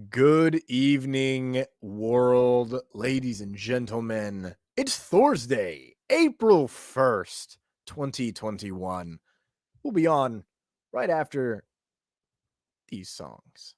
Good evening, world, ladies and gentlemen. It's Thursday, April 1st, 2021. We'll be on right after these songs.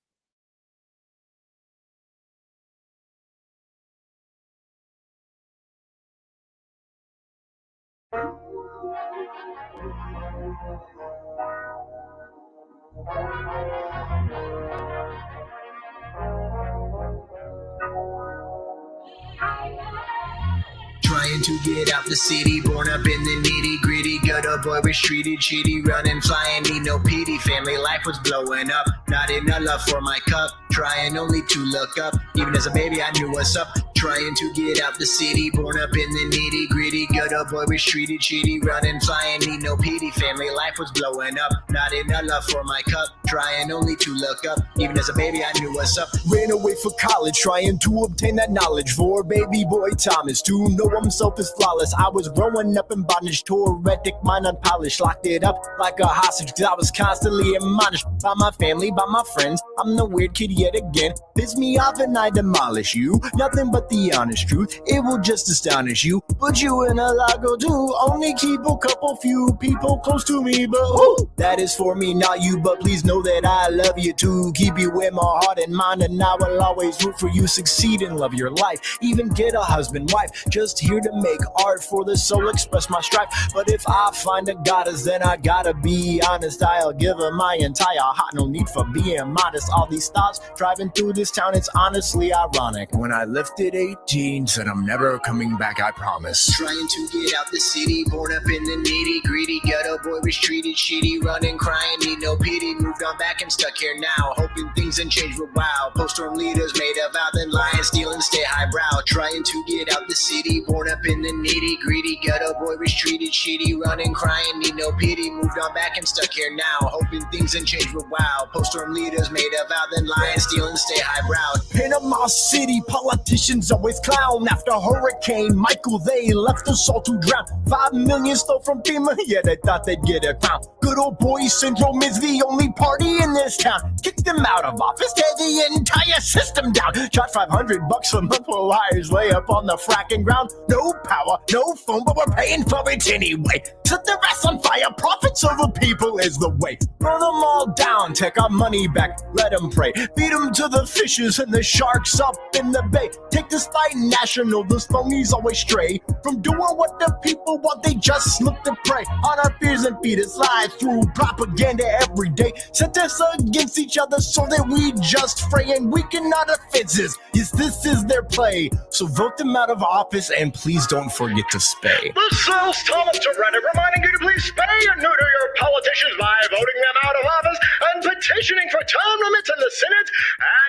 Trying to get out the city, born up in the nitty gritty. Gutter boy was treated shitty, running, flying, need no pity. Family life was blowing up, not enough love for my cup. Trying only to look up, even as a baby I knew what's up. Trying to get out the city, born up in the nitty gritty. Gutter boy was treated shitty, running, flying, need no pity. Family life was blowing up, not enough love for my cup. Trying only to look up, even as a baby I knew what's up. Ran away for college, trying to obtain that knowledge. For baby boy Thomas, to know himself is flawless. I was growing up in bondage, Tourettic, mind unpolished. Locked it up like a hostage, cause I was constantly admonished by my family, by my friends. I'm the weird kid yet again. Piss me off and I demolish you. Nothing but the honest truth, it will just astonish you. Put you in a lago too, only keep a couple few people close to me. But who? That is for me, not you. But please know that I love you too. Keep you in my heart and mind, and I will always root for you. Succeed and love your life, even get a husband, wife. Just here to make art for the soul, express my strife. But if I find a goddess, then I gotta be honest. I'll give her my entire heart, no need for being modest. All these thoughts driving through this town, it's honestly ironic. When I lifted 18, said I'm never coming back, I promise. Trying to get out the city, born up in the nitty gritty. Ghetto boy was treated shitty, running, crying, need no pity. Moved on back and stuck here now, hoping things and change will wow. Post-storm leaders made a vow, then lie and steal and stay highbrow. Trying to get out the city, born up in the nitty gritty. Ghetto boy was treated shitty, running, crying, need no pity. Moved on back and stuck here now, hoping things and change will wow. Post-storm leaders made a vow, then lie and steal and stay highbrow. Panama City, politicians always clown. After Hurricane Michael, they left us all to drown. 5 million stole from FEMA, yeah, they thought they'd get a crown. Good old boy syndrome is the only party in this town. Kicked them out of office, tear the entire system down. Charge $500 a month for wires lay up on the fracking ground. No power, no phone, but we're paying for it anyway. Set the rest on fire, profits over people is the way. Burn them all down, take our money back, let them pray. Feed them to the fishes and the sharks up in the bay. Take this fight national, the phonies always stray from doing what the people want, they just slip to prey on our fears and feed us lies through propaganda every day. Set us against each other so that we just fray and weaken our defenses. Yes, this is their play, so vote them out of office and please don't forget to spay. This is Thomas Reddick reminding you to please spay and neuter your politicians by voting them out of office and petitioning for term limits in the Senate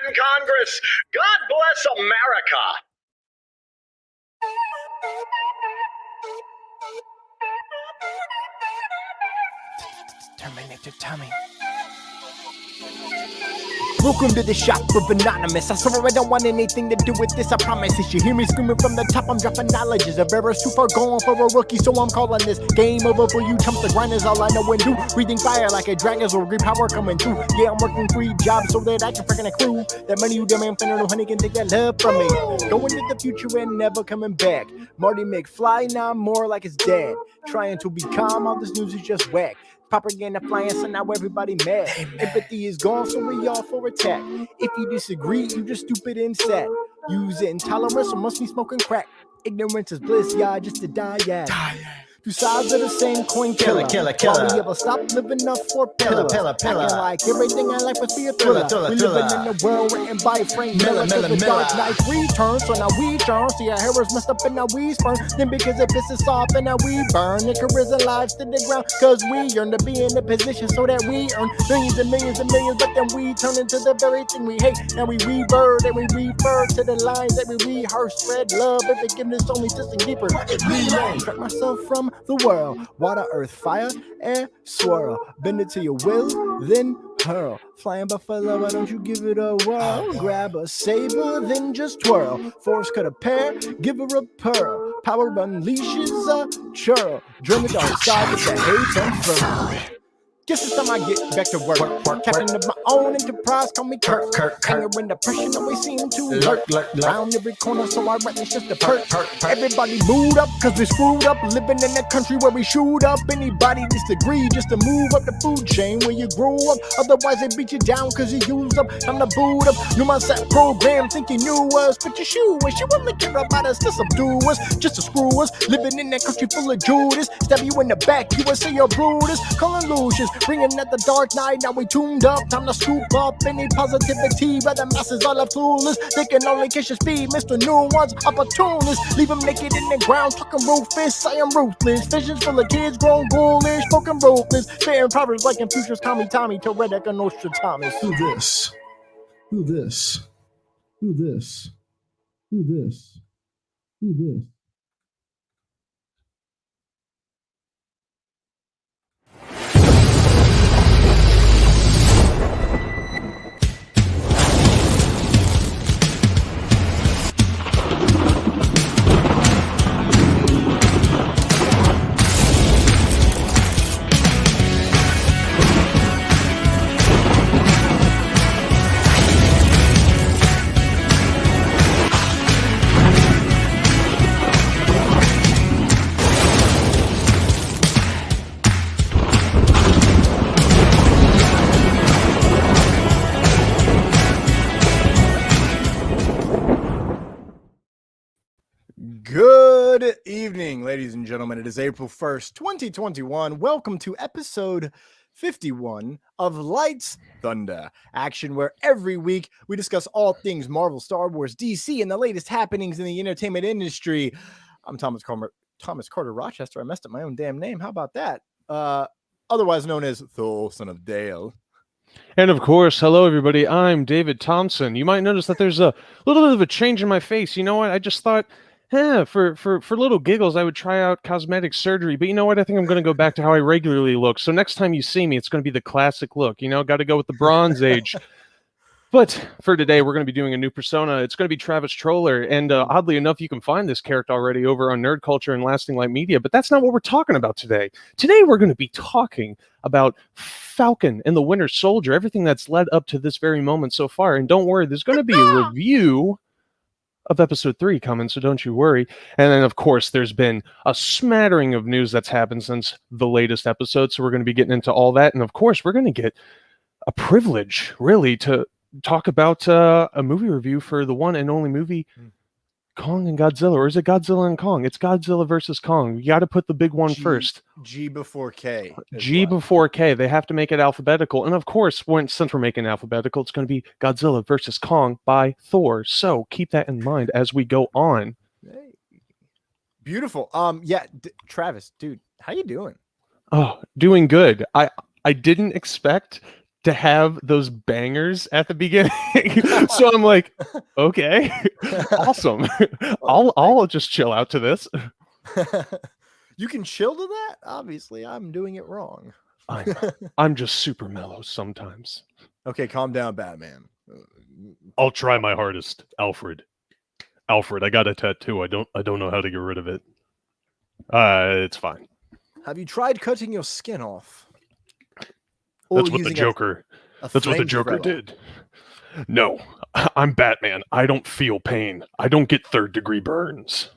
and Congress. God bless America. Terminator Tommy. Welcome to the shop of Anonymous. I swear I don't want anything to do with this, I promise. If you hear me screaming from the top, I'm dropping knowledge. Is a bearer's too far going for a rookie, so I'm calling this game over for you chumps. The grind is all I know and do. Breathing fire like a dragon's or green power coming through. Yeah, I'm working 3 jobs so that I can freaking accrue that money you demand, no honey can take that love from me. Going to the future and never coming back. Marty McFly, now I'm more like his dad. Trying to be calm, all this news is just whack. Propaganda flying, so now everybody mad. Empathy is gone, so we all for attack. If you disagree, you just stupid and sad. Use intolerance or must be smoking crack. Ignorance is bliss, yeah, just to die, yeah. Two sides of the same coin, killer. Why we ever stop living up for pillar? Acting like everything in life must be a thriller. We living in a world written by Frank Miller. The Dark Knight returns, so now we turn. See our heroes messed up and now we spurn. Then because it pisses off and now we burn. Their careers and lives to the ground, cause we yearn to be in the position so that we earn millions and millions and millions. But then we turn into the very thing we hate. Now we revert and we refer to the lines that we rehearse. Spread love and forgiveness only to sing deeper. Track myself from the world. Water, earth, fire, air, swirl. Bend it to your will, then hurl. Flying buffalo, why don't you give it a whirl? Grab a saber, then just twirl. Force cut a pear, give her a pearl. Power unleashes a churl. Drum it on side with the hate and fur. Just as time I get back to work. Captain of my own enterprise, call me Kirk. Anger and depression always seem to lurk. Round every corner, so I write it's just a perk. Everybody booed up, cause we screwed up. Living in a country where we shoot up. Anybody disagree just to move up the food chain where you grew up. Otherwise they beat you down cause you used up. Time to boot up. New mindset program, think you knew us. But you shoe us, you only care about us to subdue us. Just to screw us. Living in that country full of Judas. Stab you in the back, you would say you're Brutus. Calling illusions, bringing out the dark night. Now we tuned up, time to scoop up any positivity. But the masses all are clueless. They can only catch your speed, Mr. New Ones, opportunists. Leave them naked in the ground, talking ruthless. I am ruthless. Visions full of kids, grown ghoulish, spoken ruthless. Saying proverbs like Confucius, Tommy, Toretic, and Nostradamus. Who this? Who this? Who this? Who this? Who this? Good evening, ladies and gentlemen. It is April 1st, 2021. Welcome to episode 51 of Lights Thunder Action, where every week we discuss all things Marvel, Star Wars, DC, and the latest happenings in the entertainment industry. I'm Thomas Carter Rochester. I messed up my own damn name. How about that? Otherwise known as Thor, son of Dale. And of course, hello everybody, I'm David Thompson. You might notice that there's a little bit of a change in my face. You know what? I just thought, for little giggles, I would try out cosmetic surgery. But you know what? I think I'm going to go back to how I regularly look. So next time you see me, it's going to be the classic look. You know, got to go with the Bronze Age. But for today, we're going to be doing a new persona. It's going to be Travis Troller. And oddly enough, you can find this character already over on Nerd Culture and Lasting Light Media. But that's not what we're talking about today. Today, we're going to be talking about Falcon and the Winter Soldier, everything that's led up to this very moment so far. And don't worry, there's going to be a review of episode 3 coming, so don't you worry. And then, of course, there's been a smattering of news that's happened since the latest episode. So we're going to be getting into all that. And of course, we're going to get a privilege, really, to talk about a movie review for the one and only movie Kong and Godzilla. Or is it Godzilla and Kong? It's Godzilla versus Kong. You got to put the big one first. G before K. G before K. They have to make it alphabetical. And of course, since we're making it alphabetical, it's going to be Godzilla versus Kong by Thor. So keep that in mind as we go on. Hey. Beautiful. Yeah, Travis, dude, how you doing? Oh, doing good. I didn't expect to have those bangers at the beginning. So I'm like, okay, awesome. I'll just chill out to this. You can chill to that? Obviously, I'm doing it wrong. I'm just super mellow sometimes. Okay, calm down, Batman. I'll try my hardest, Alfred. Alfred, I got a tattoo. I don't know how to get rid of it. It's fine. Have you tried cutting your skin off? That's what the Joker. That's what the Joker did. No, I'm Batman. I don't feel pain. I don't get third-degree burns.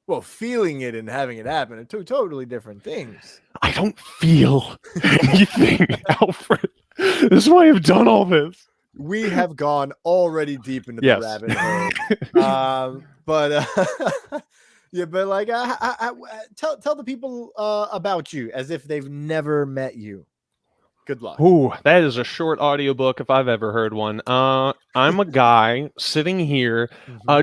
Well, feeling it and having it happen are two totally different things. I don't feel anything, Alfred. This is why I've done all this. We have gone already deep into the rabbit hole. Yeah, but like, tell the people about you as if they've never met you. Good luck. Ooh, that is a short audiobook if I've ever heard one. I'm a guy sitting here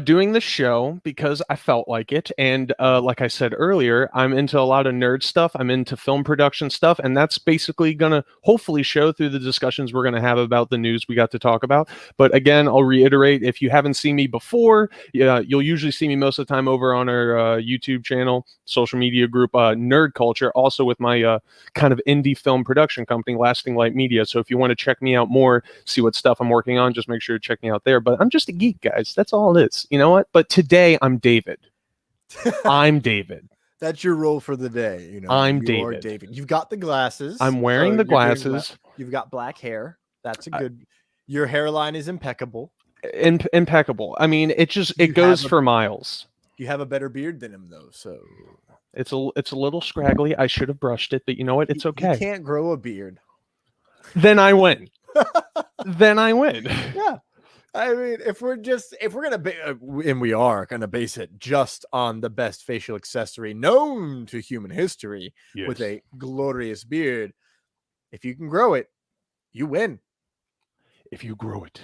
doing the show because I felt like it. And like I said earlier, I'm into a lot of nerd stuff. I'm into film production stuff. And that's basically going to hopefully show through the discussions we're going to have about the news we got to talk about. But again, I'll reiterate, if you haven't seen me before, you'll usually see me most of the time over on our YouTube channel, social media group, Nerd Culture, also with my kind of indie film production company, Lasting Light Media. So if you want to check me out more, see what stuff I'm working on, just make sure to check me out there. But I'm just a geek, guys. That's all it is. You know what? But today I'm David. I'm David. That's your role for the day. You know, I'm you are David. David. You've got the glasses. I'm wearing the you're doing glasses. You've got black hair. That's a good. Your hairline is impeccable. Impeccable. I mean, it You goes have a- for miles. You have a better beard than him, though. So It's a little scraggly. I should have brushed it, but you know what? It's okay. You can't grow a beard. Then I win. Then I win. Yeah. I mean, if we're gonna and we are gonna base it just on the best facial accessory known to human history with a glorious beard, if you can grow it, you win. If you grow it,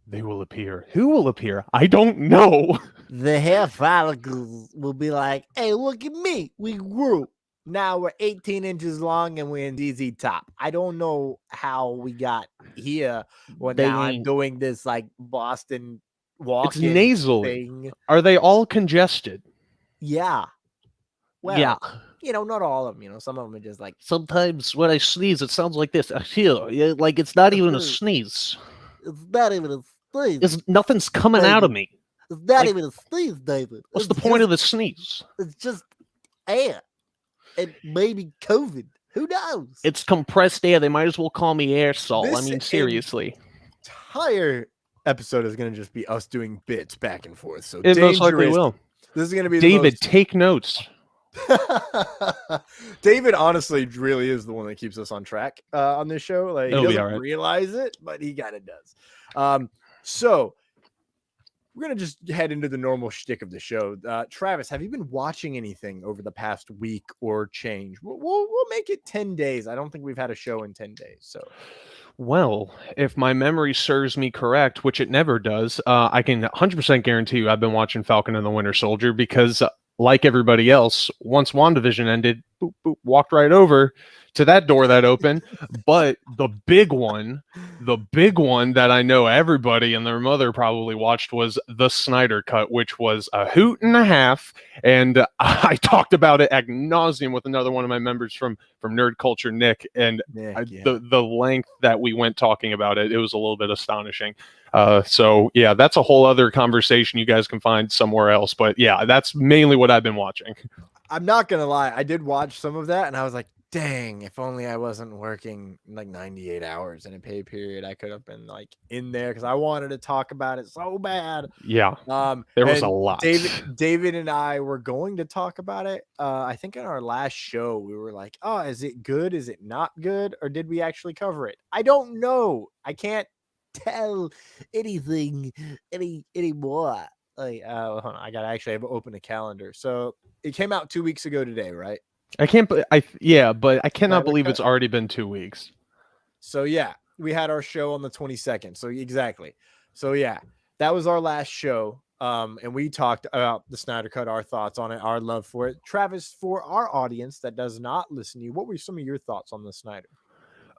they will appear. Who will appear? I don't know. The hair follicles will be like, hey, look at me. We grew. Now we're 18 inches long and we're in DZ top. I don't know how we got here. Well, now I'm doing this like Boston walking. It's nasally. Thing. Are they all congested? Yeah. Well, Yeah. You know, not all of them. You know, some of them are just like. Sometimes when I sneeze, it sounds like this. I feel like it's not even a sneeze. It's not even a sneeze. Nothing's coming out of me. It's not like- even a sneeze, David. What's It's the point just- of the sneeze? It's just air. And maybe COVID. Who knows? It's compressed air. They might as well call me aerosol. I This mean, and- seriously. Entire episode is going to just be us doing bits back and forth. So It most likely dangerous. will. This is going to be David, take notes. David honestly really is the one that keeps us on track on this show. Like he It'll be doesn't all right. realize it, but he kind of does. So we're gonna just head into the normal shtick of the show. Travis, have you been watching anything over the past week or change? We'll make it 10 days. I don't think we've had a show in 10 days. So Well, if my memory serves me correct, which it never does, I can 100% guarantee you I've been watching Falcon and the Winter Soldier because, like everybody else, once WandaVision ended, boop, boop, walked right over to that door that opened. But the big one that I know everybody and their mother probably watched was the Snyder Cut, which was a hoot and a half. And I talked about it ad nauseum with another one of my members from Nerd Culture, Nick, and the length that we went talking about it was a little bit astonishing. So yeah, that's a whole other conversation you guys can find somewhere else. But yeah, that's mainly what I've been watching. I'm not gonna lie, I did watch some of that, and I was like, dang, if only I wasn't working like 98 hours in a pay period, I could have been like in there because I wanted to talk about it so bad. Yeah, there was a and lot. David and I were going to talk about it. I think in our last show we were like, oh, is it good? Is it not good? Or did we actually cover it? I don't know. I can't tell anything anymore. like hold on, I gotta actually have open a calendar. So it came out 2 weeks ago today, right? I can't. But I cannot Snyder believe Cut. it's already been 2 weeks. So yeah, we had our show on the 22nd. So exactly. So yeah, that was our last show. And we talked about the Snyder Cut, our thoughts on it, our love for it. Travis, for our audience that does not listen to you, what were some of your thoughts on the Snyder?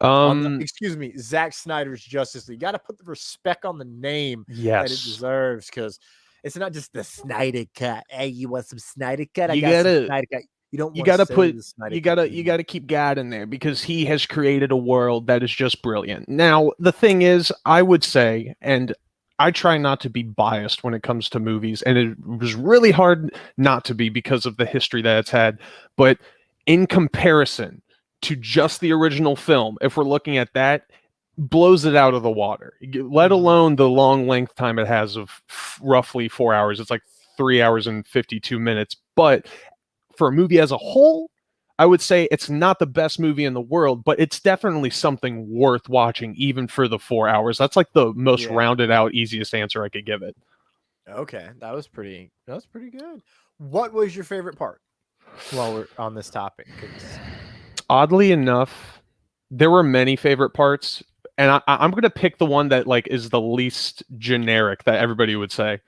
Excuse me, Zack Snyder's Justice League. Got to put the respect on the name that it Yes, deserves, because it's not just the Snyder Cut. Hey, you want some Snyder Cut? I You got some gotta- Snyder Cut. You don't. you wanna gotta say put the Snyder you Cut gotta to you me. gotta keep God in there because he has created a world that is just brilliant. Now the thing is, I would say, and I try not to be biased when it comes to movies, and it was really hard not to be because of the history that it's had. But in comparison to just the original film, if we're looking at that, blows it out of the water. Let alone the long length time it has of roughly 4 hours. It's like 3 hours and 52 minutes. But for a movie as a whole, I would say it's not the best movie in the world, but it's definitely something worth watching, even for the 4 hours. That's like the most rounded out, easiest answer I could give it. Okay, that was pretty good. What was your favorite part while we're on this topic? 'Cause Oddly enough, there were many favorite parts, and I'm going to pick the one that like is the least generic that everybody would say.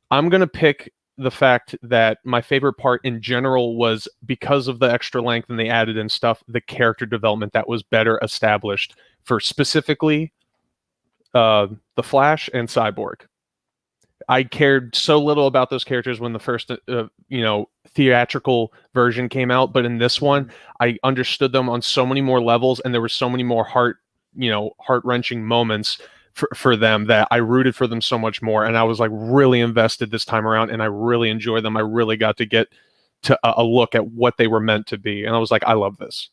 I'm going to pick the fact that my favorite part in general was because of the extra length and they added in stuff, the character development that was better established for specifically the Flash and Cyborg. I cared so little about those characters when the first, theatrical version came out, but in this one, I understood them on so many more levels, and there were so many more heart-wrenching moments for them that I rooted for them so much more, and I was like really invested this time around, and I really enjoyed them. I really got to get to a look at what they were meant to be. And I was like, I love this.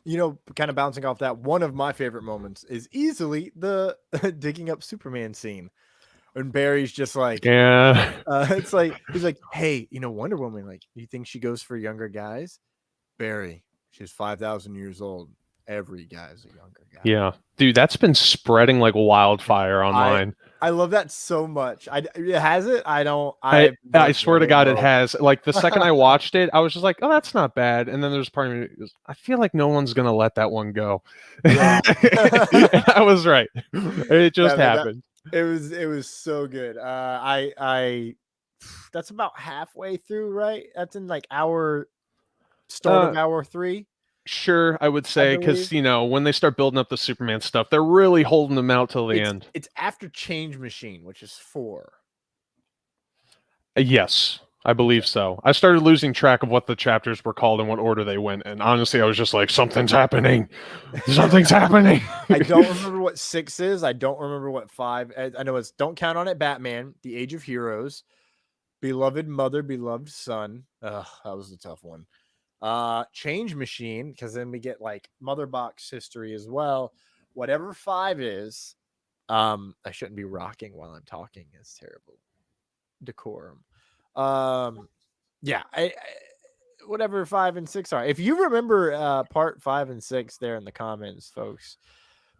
You know, kind of bouncing off that, one of my favorite moments is easily the digging up Superman scene. And Barry's just like, Yeah. it's like, he's like, hey, you know, Wonder Woman, like, do you think she goes for younger guys? Barry, she's 5,000 years old. Every guy's a younger guy. Yeah. Dude, that's been spreading like wildfire online. I love that so much. Has it? I swear to God, it has. Like the second I watched it, I was just like, "Oh, that's not bad." And then there's part of me that goes, I feel like no one's gonna let that one go. Yeah. I was right. It just happened. It was so good. I that's about halfway through, right? That's in like start of hour 3. Sure, I would say, because you know, when they start building up the Superman stuff, they're really holding them out till the end. It's after Change Machine, which is 4. Yes, I believe so. I started losing track of what the chapters were called and what order they went, and honestly, I was just like, something's happening. Something's happening. I don't remember what 6 is. I don't remember what 5. I know it's Don't Count on It, Batman, The Age of Heroes, Beloved Mother, Beloved Son. That was a tough one. Change Machine, because then we get like Mother Box history as well. Whatever 5 is, I shouldn't be rocking while I'm talking. It's terrible decorum. Yeah, whatever 5 and 6 are. If you remember part 5 and 6 there in the comments, folks,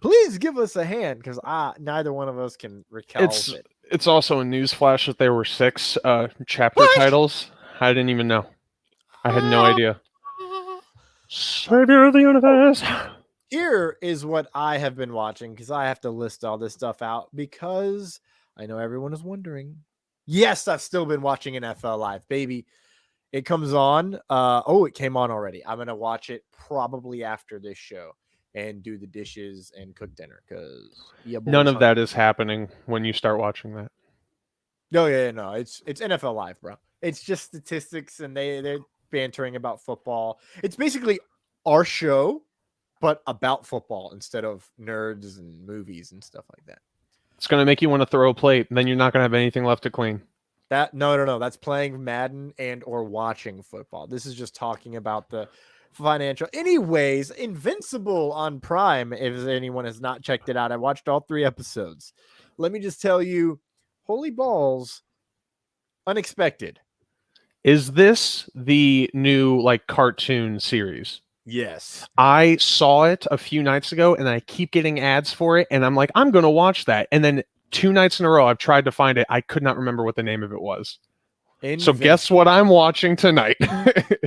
please give us a hand, because neither one of us can recall it. It's also a news flash that there were 6 chapter titles. I didn't even know. I had no idea. Savior of the universe. Here is what I have been watching, because I have to list all this stuff out, because I know everyone is wondering. Yes, I've still been watching NFL Live, baby. It comes on. It came on already. I'm gonna watch it probably after this show and do the dishes and cook dinner, because none of that is happening when you start watching that. No, no, it's NFL Live, bro. It's just statistics, and they're bantering about football. It's basically our show, but about football instead of nerds and movies and stuff like that. It's going to make you want to throw a plate, and then you're not going to have anything left to clean. No. That's playing Madden and or watching football. This is just talking about the financial. Anyways, Invincible on Prime, if anyone has not checked it out. I watched all 3 episodes. Let me just tell you, holy balls, unexpected. Is this the new like cartoon series? Yes. I saw it a few nights ago, and I keep getting ads for it, and I'm like, I'm going to watch that. And then 2 nights in a row, I've tried to find it. I could not remember what the name of it was. So guess what I'm watching tonight?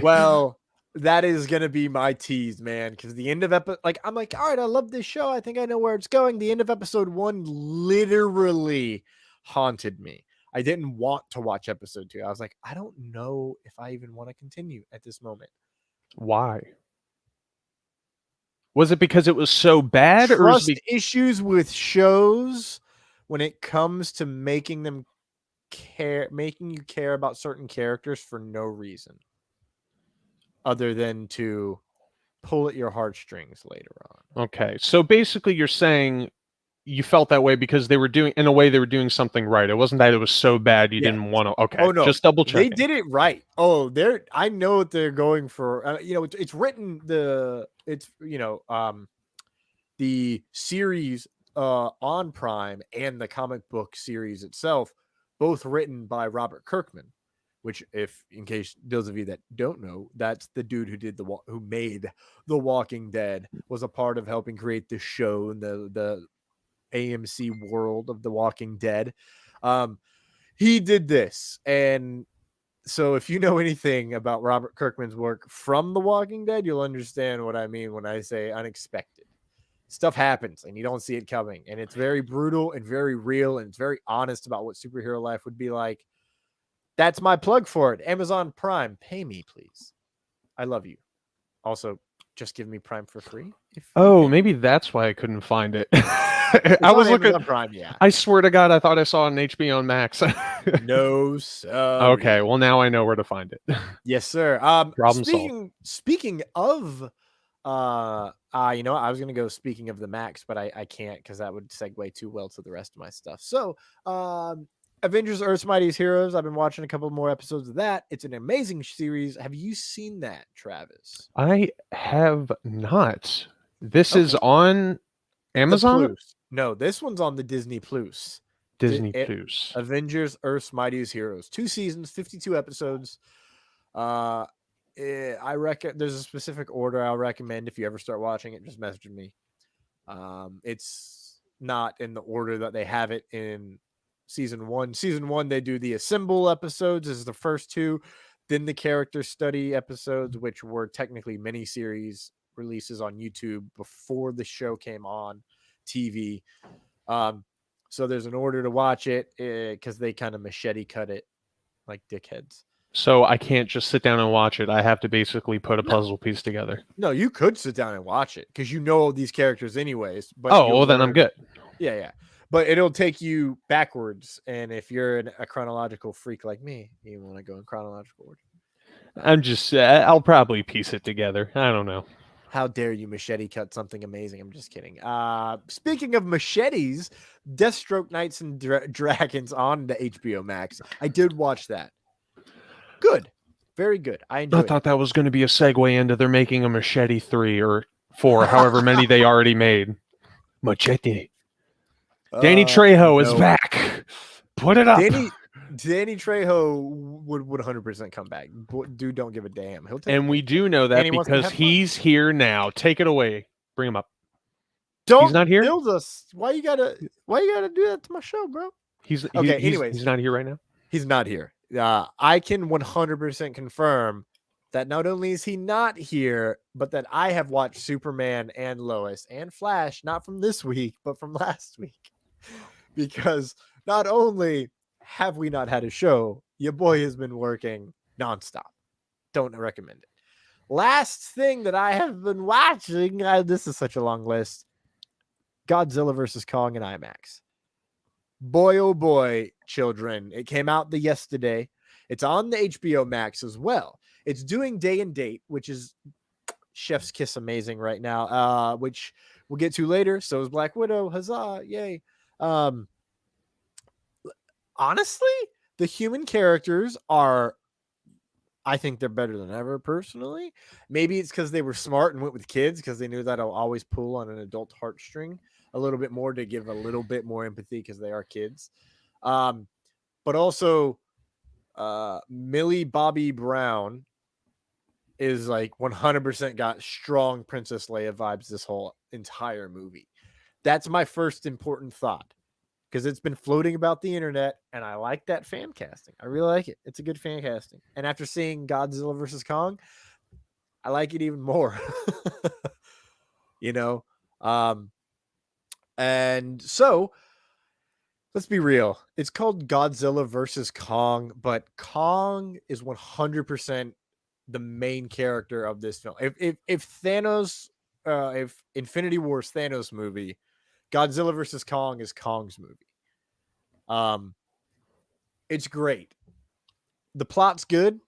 Well, that is going to be my tease, man, because the end of I'm like, all right, I love this show. I think I know where it's going. The end of episode 1 literally haunted me. I didn't want to watch episode 2. I was like, I don't know if I even want to continue at this moment. Why? Was it because it was so bad? Trust issues with shows when it comes to making you care about certain characters for no reason other than to pull at your heartstrings later on. Okay. So basically you're saying you felt that way because they were doing something right. It wasn't that it was so bad you didn't want to. Okay. Oh, no. Just double check. They did it right. I know what they're going for. It's written the series on Prime and the comic book series itself, both written by Robert Kirkman, which, in case those of you that don't know, that's the dude who made The Walking Dead, was a part of helping create the show and the AMC world of The Walking Dead. He did this, and so if you know anything about Robert Kirkman's work from The Walking Dead, you'll understand what I mean when I say unexpected. Stuff happens and you don't see it coming, and it's very brutal and very real, and it's very honest about what superhero life would be like. That's my plug for it. Amazon Prime, pay me, please. I love you. Also, just give me Prime for free. Maybe that's why I couldn't find it. I was looking at Prime, yeah. I swear to God, I thought I saw it on HBO Max. No, sir. Okay, well now I know where to find it. Yes, sir. Speaking of, I was gonna go speaking of the Max, but I can't because that would segue too well to the rest of my stuff. So, Avengers Earth's Mightiest Heroes. I've been watching a couple more episodes of that. It's an amazing series. Have you seen that, Travis? I have not. This is Okay. on The Amazon? Plus. No, this one's on the Disney Plus. Disney Plus. Avengers Earth's Mightiest Heroes. 2 seasons, 52 episodes. I reckon there's a specific order I'll recommend if you ever start watching it. Just message me. It's not in the order that they have it in season 1. Season 1, they do the assemble episodes as the first 2, then the character study episodes, which were technically miniseries releases on YouTube before the show came on TV. So there's an order to watch it because they kind of machete cut it like dickheads. So I can't just sit down and watch it. I have to basically put a puzzle piece together. No, you could sit down and watch it because you know all these characters anyways. But Oh, well, then I'm good. Yeah. But it'll take you backwards. And if you're a chronological freak like me, you want to go in chronological order. I'll probably piece it together. I don't know. How dare you machete cut something amazing? I'm just kidding. Speaking of machetes, Deathstroke Knights and Dragons on the HBO Max. I did watch that. Good. Very good. I enjoyed thought that was going to be a segue into they're making a Machete 3 or 4, however many they already made. Machete. Danny Trejo is back. Put it up. Danny Trejo would 100% come back. Dude, don't give a damn. And we do know that because he's here now. Take it away. Bring him up. He's not here? Build us. Why you gotta do that to my show, bro? He's not here right now. He's not here. I can 100% confirm that not only is he not here, but that I have watched Superman and Lois and Flash, not from this week, but from last week. Because not only have we not had a show, your boy has been working nonstop. Don't recommend it. Last thing that I have been watching, this is such a long list, Godzilla vs. Kong in IMAX. Boy, oh boy, children. It came out yesterday. It's on the HBO Max as well. It's doing day and date, which is chef's kiss amazing right now, which we'll get to later. So is Black Widow. Huzzah. Yay. Honestly, the human characters are, I think they're better than ever, personally. Maybe it's because they were smart and went with kids because they knew that'll always pull on an adult heartstring a little bit more to give a little bit more empathy because they are kids. But also, Millie Bobby Brown is like 100% got strong Princess Leia vibes this whole entire movie. That's my first important thought because it's been floating about the internet and I like that fan casting. I really like it. It's a good fan casting. And after seeing Godzilla vs. Kong, I like it even more. And so let's be real. It's called Godzilla vs. Kong, but Kong is 100% the main character of this film. If Thanos, if Infinity War's Thanos movie, Godzilla vs. Kong is Kong's movie. It's great. The plot's good,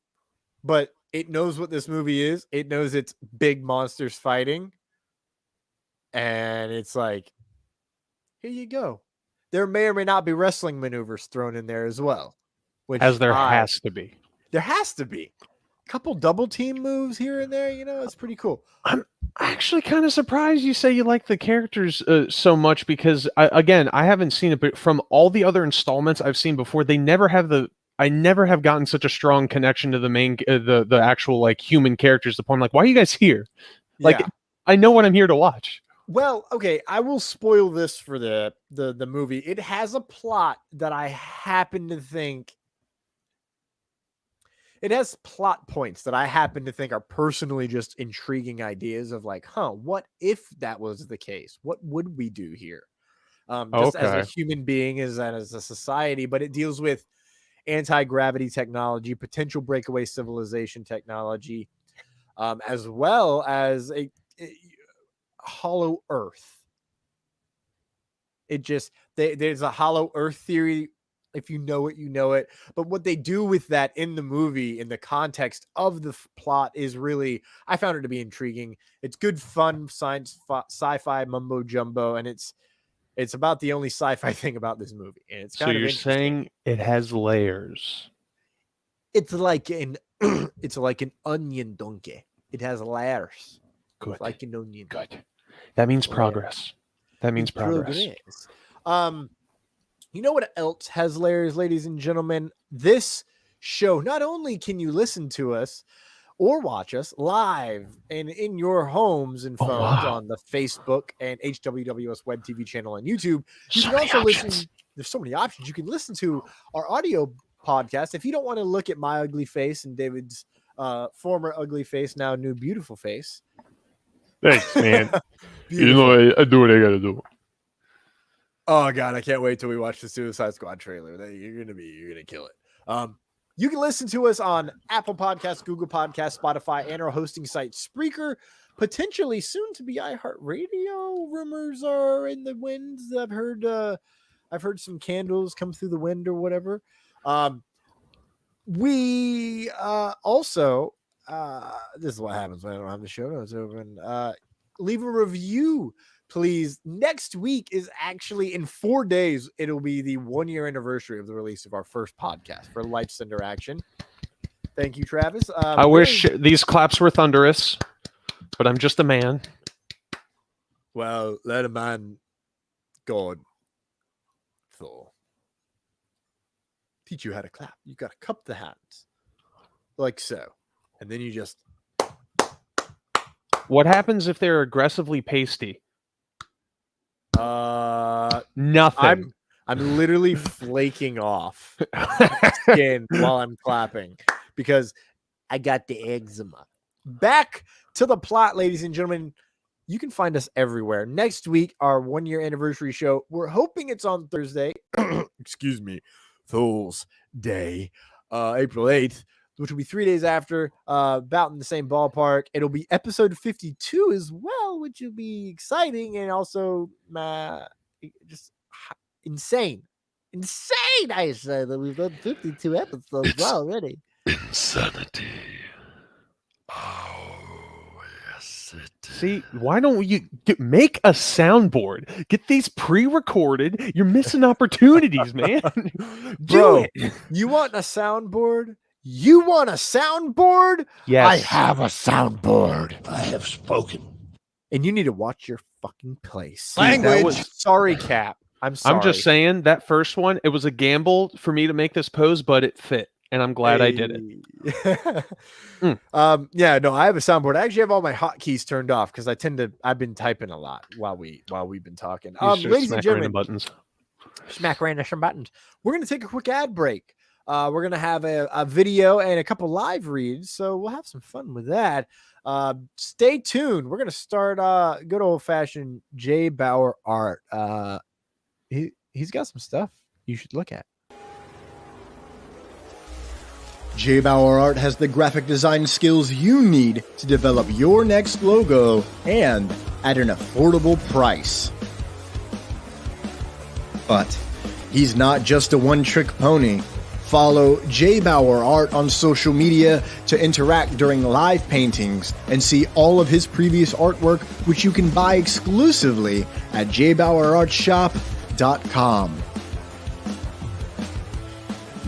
but it knows what this movie is. It knows it's big monsters fighting. And it's like, here you go. There may or may not be wrestling maneuvers thrown in there as well. As there has to be. There has to be. A couple double team moves here and there, it's pretty cool. I'm actually kind of surprised you say you like the characters so much because, I haven't seen it, but from all the other installments I've seen before, I never have gotten such a strong connection to the main, the actual like human characters. The point, like, why are you guys here? Like, Yeah. I know what I'm here to watch. Well, okay, I will spoil this for the movie. It has a plot that I happen to think it has plot points that I happen to think are personally just intriguing ideas of like, what if that was the case? What would we do here? Just as a human being, as a society, but it deals with anti-gravity technology, potential breakaway civilization technology, as well as a hollow earth. There's a hollow earth theory. If you know it, you know it. But what they do with that in the movie, in the context of the plot, is really, I found it to be intriguing. It's good, fun, sci-fi mumbo jumbo, and it's It's about the only sci-fi thing about this movie, and it's kind So of you're interesting. saying it has layers. It's like an it's like an onion donkey. It has layers. Good. Like an onion. Good. That means Layers. progress. That means It's progress. You know what else has layers, ladies and gentlemen? This show, not only can you listen to us or watch us live and in your homes and phones on the Facebook and HWWS WebTV channel on YouTube, you can also listen. There's so many options. You can listen to our audio podcast. If you don't want to look at my ugly face and David's former ugly face, now new beautiful face. Thanks, man. You know, I do what I gotta do. Oh God, I can't wait till we watch the Suicide Squad trailer. You're gonna kill it. You can listen to us on Apple Podcasts, Google Podcasts, Spotify, and our hosting site Spreaker. Potentially soon to be iHeartRadio. Rumors are in the winds. I've heard some candles come through the wind or whatever. We also this is what happens when I don't have the show notes open. Leave a review, please. Next week is actually in 4 days. It'll be the 1-year anniversary of the release of our first podcast for LightsThunderAction. Thank you, Travis. I wish these claps were thunderous, but I'm just a man. Well, let a man, God, Thor, teach you how to clap. You got to cup the hands like so, and then you just. What happens if they're aggressively pasty? Nothing. I'm literally flaking off skin while I'm clapping because I got the eczema. Back to the plot, ladies and gentlemen. You can find us everywhere. Next week, our 1-year anniversary show. We're hoping it's on Thursday. Excuse me, Fool's Day, April 8th. Which will be 3 days after, about in the same ballpark. It'll be episode 52 as well, which will be exciting and also just insane. Insane, I say, that we've done 52 episodes already. Insanity. Oh, yes, it is. See, why don't you make a soundboard? Get these pre-recorded. You're missing opportunities, man. Bro, you want a soundboard? You want a soundboard? Yes. I have a soundboard. I have spoken. And you need to watch your fucking place. Language. Sorry, Cap. I'm sorry. I'm just saying that first one, it was a gamble for me to make this pose, but it fit. And I'm glad I did it. Yeah, no, I have a soundboard. I actually have all my hotkeys turned off because I've been typing a lot while we've been talking. Ladies and gentlemen, buttons. Smack random buttons. We're gonna take a quick ad break. We're going to have a video and a couple live reads, so we'll have some fun with that. Stay tuned. We're going to start good old-fashioned JBauerArt. He's got some stuff you should look at. JBauerArt has the graphic design skills you need to develop your next logo and at an affordable price. But he's not just a one-trick pony. Follow JBauerArt on social media to interact during live paintings and see all of his previous artwork, which you can buy exclusively at JBauerArtShop.com.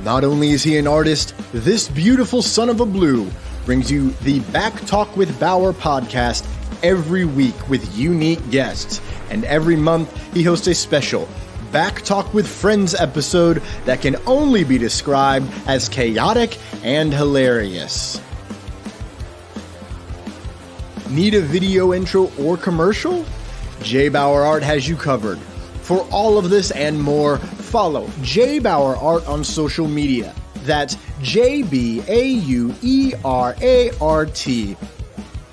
Not only is he an artist, this beautiful son of a blue brings you the Back Talk with Bauer podcast every week with unique guests, and every month he hosts a special Back Talk with Friends episode that can only be described as chaotic and hilarious. Need a video intro or commercial? JBauerArt has you covered. For all of this and more, follow JBauerArt on social media. That's JBauerArt.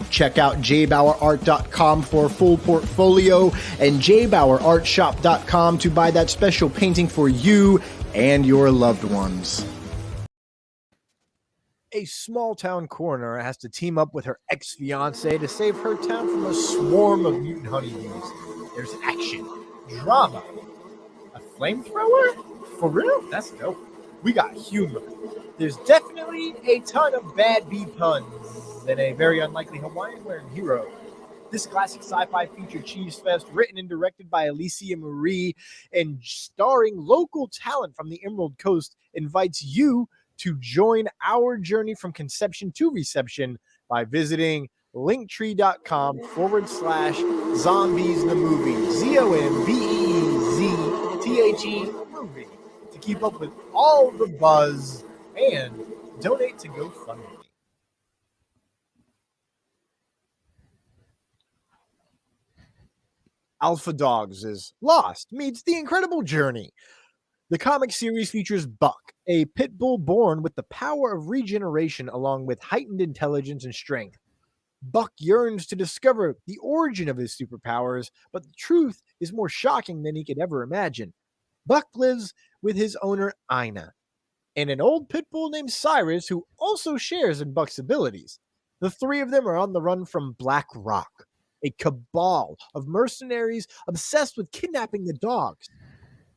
Check out JBauerArt.com for a full portfolio and JBauerArtShop.com to buy that special painting for you and your loved ones. A small town coroner has to team up with her ex-fiancé to save her town from a swarm of mutant honeybees. There's action, drama, a flamethrower? For real? That's dope. We got humor. There's definitely a ton of bad bee puns and a very unlikely Hawaiian-wearing hero. This classic sci-fi feature cheese fest, written and directed by Alicia Marie and starring local talent from the Emerald Coast, invites you to join our journey from conception to reception by visiting Linktr.com/zombies the movie, ZOMBEEZTHE movie, to keep up with all the buzz and donate to GoFundMe. Alpha Dogs is Lost meets The Incredible Journey. The comic series features Buck, a pit bull born with the power of regeneration along with heightened intelligence and strength. Buck yearns to discover the origin of his superpowers, but the truth is more shocking than he could ever imagine. Buck lives with his owner, Ina, and an old pit bull named Cyrus, who also shares in Buck's abilities. The three of them are on the run from Black Rock, a cabal of mercenaries obsessed with kidnapping the dogs.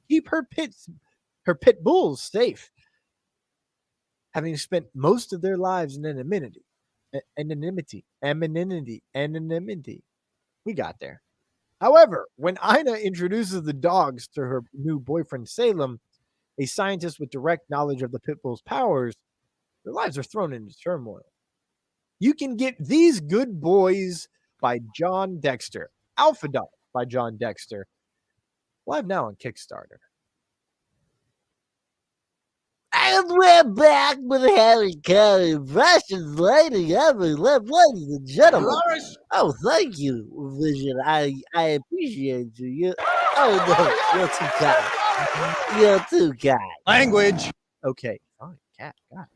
Keep her pit bulls safe, having spent most of their lives in anonymity. We got there. However, when Ina introduces the dogs to her new boyfriend Salem, a scientist with direct knowledge of the pit bull's powers, their lives are thrown into turmoil. You can get These Good Boys by John Dexter, Alpha Dog by John Dexter, live now on Kickstarter. And we're back with Harry Carey, Russians ladies and gentlemen. Oh, thank you, Vision. I appreciate you. Oh no, you're too kind. You're too kind. Language. Okay, fine, cat. God.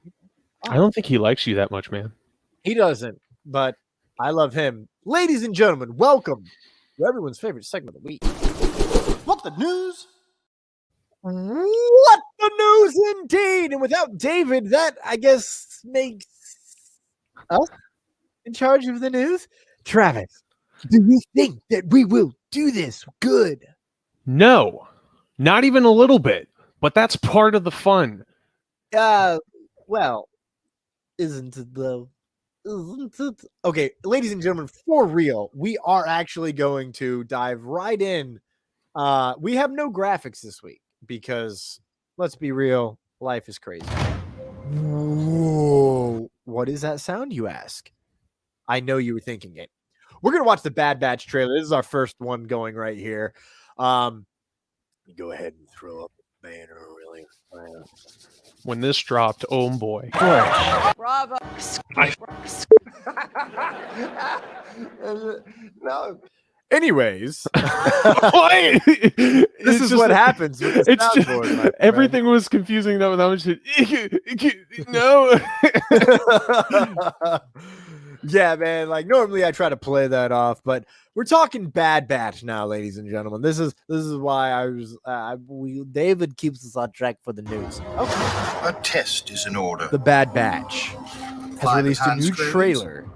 I don't think he likes you that much, man. He doesn't, but I love him. Ladies and gentlemen, welcome to everyone's favorite segment of the week. What the news? What the news indeed. And without David, that, I guess, makes us in charge of the news. Travis, do you think that we will do this good? No, not even a little bit. But that's part of the fun. Well, isn't it though? Isn't it? Okay, ladies and gentlemen, for real, we are actually going to dive right in. We have no graphics this week because, let's be real, life is crazy. Whoa, what is that sound, you ask? I know you were thinking it. We're going to watch the Bad Batch trailer. This is our first one going right here. Go ahead and throw up the banner really fast. When this dropped, oh boy. Bravo. No. Anyways, This this is what happens with the It's just, soundboard, my everything was confusing though. That was just, no. friend. Yeah, man. Like normally I try to play that off, but we're talking Bad Batch now, ladies and gentlemen. This is why I was. David keeps us on track for the news. Okay. A test is in order. The Bad Batch has released a new trailer,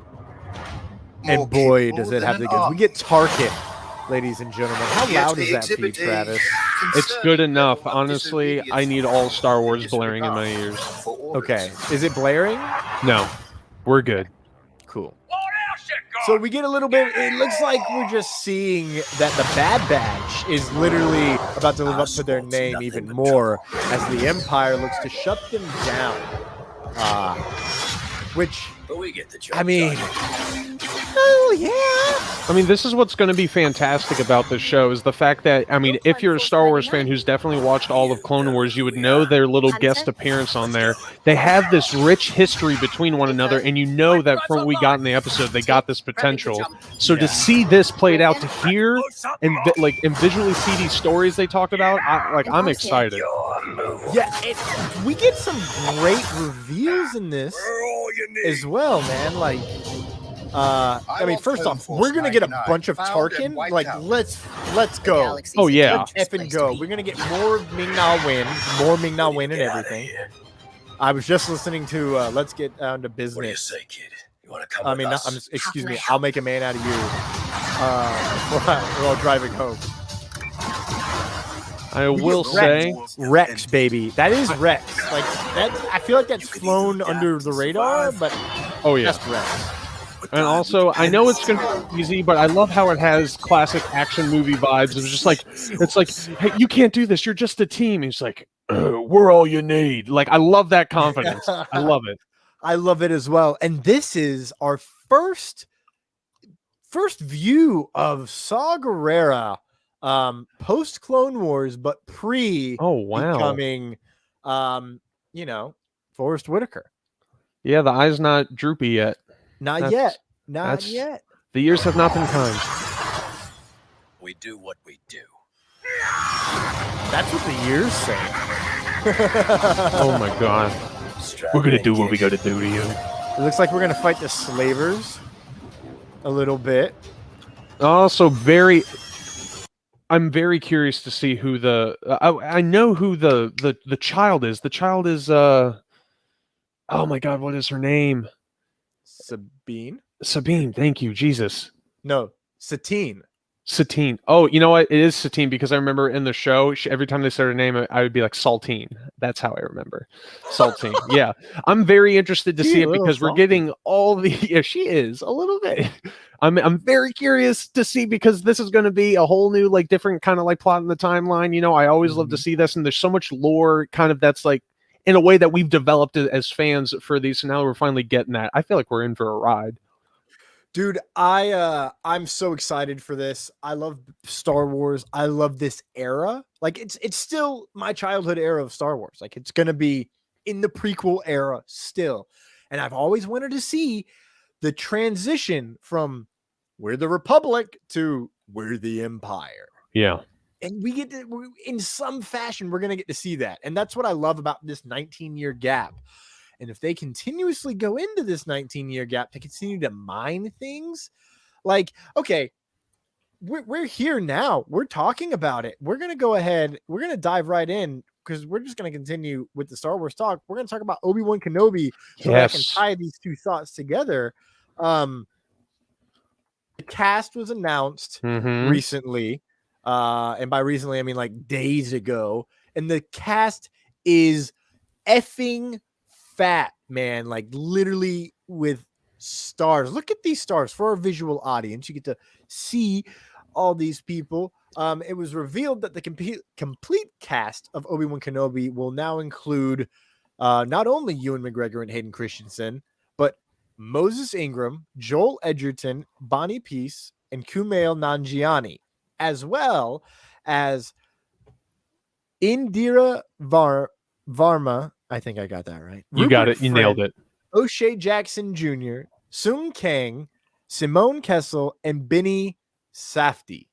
and More boy, keyboard does it than have an the goods. We arm. get Tarkin, ladies and gentlemen. How Here's loud the is that for you, exhibit A. Travis? It's good enough. Honestly, I need all Star Wars blaring in my ears. Okay, is it blaring? No, we're good. Cool. So we get a little bit, it looks like we're just seeing that the Bad Batch is literally about to live up to their name even more as the Empire looks to shut them down. Which, But we get the job I mean, done. oh yeah. I mean, this is what's going to be fantastic about this show is the fact that, I mean, if you're a Star Wars fan who's definitely watched all of Clone Wars, you would know their little guest appearance on there. They have this rich history between one another, and you know that from what we got in the episode, they got this potential. So to see this played out to here and visually see these stories they talked about, I'm excited. Yeah, we get some great reviews in this as well, man. Like, I mean, first off, we're gonna get a bunch of Tarkin. Like, let's go. Oh yeah, Let's effing go. We're gonna get more Ming-Na Wen, and everything. I was just listening to Let's Get Down to Business. What do you say, kid? You want to come I mean, with us? excuse me. I'll make a man out of you. While driving home. I will say, Rex, baby. That is Rex. Like that. I feel like that's flown under the radar, but oh yeah. that's Rex. And also, I know it's going to be easy, but I love how it has classic action movie vibes. It was just like, it's like, hey, you can't do this. You're just a team. He's like, we're all you need. Like, I love that confidence. I love it. I love it as well. And this is our first view of Saw Gerrera, post Clone Wars, but pre becoming, Forrest Whitaker. Yeah, the eye's not droopy yet. Not yet. The years have not been kind. We do what we do. That's what the years say. Oh my God. We're going to do what we got to do to you. It looks like we're going to fight the slavers a little bit. Also, I'm very curious to see who I know who the child is. The child is, oh my God, what is her name? Sabine, thank you, Jesus. No, Satine. Oh, you know what? It is Satine because I remember in the show, every time they said her name, I would be like Saltine. That's how I remember. Saltine. Yeah. I'm very interested to see it because we're getting all the... Yeah, she is a little bit. I'm very curious to see because this is going to be a whole new, like, different kind of like plot in the timeline. You know, I always love to see this, and there's so much lore kind of that's like in a way that we've developed as fans for these. So now we're finally getting that. I feel like we're in for a ride. Dude, I'm so excited for this. I love Star Wars. I love this era. Like it's still my childhood era of Star Wars. Like it's going to be in the prequel era still. And I've always wanted to see the transition from we're the Republic to we're the Empire. Yeah. And we get to, in some fashion, we're going to get to see that. And that's what I love about this 19-year gap. And if they continuously go into this 19-year gap to continue to mine things, like, okay, we're here now. We're talking about it. We're going to go ahead. We're going to dive right in because we're just going to continue with the Star Wars talk. We're going to talk about Obi-Wan Kenobi so that I can tie these two thoughts together. The cast was announced recently. And by recently, I mean like days ago. And the cast is effing fat, man, like literally with stars. Look at these stars for our visual audience. You get to see all these people. It was revealed that the complete cast of Obi-Wan Kenobi will now include not only Ewan McGregor and Hayden Christensen, but Moses Ingram, Joel Edgerton, Bonnie Peace, and Kumail Nanjiani, as well as Indira Varma. I think I got that right. You got it. You nailed it. O'Shea Jackson Jr., Sung Kang, Simone Kessel, and Benny Safdie.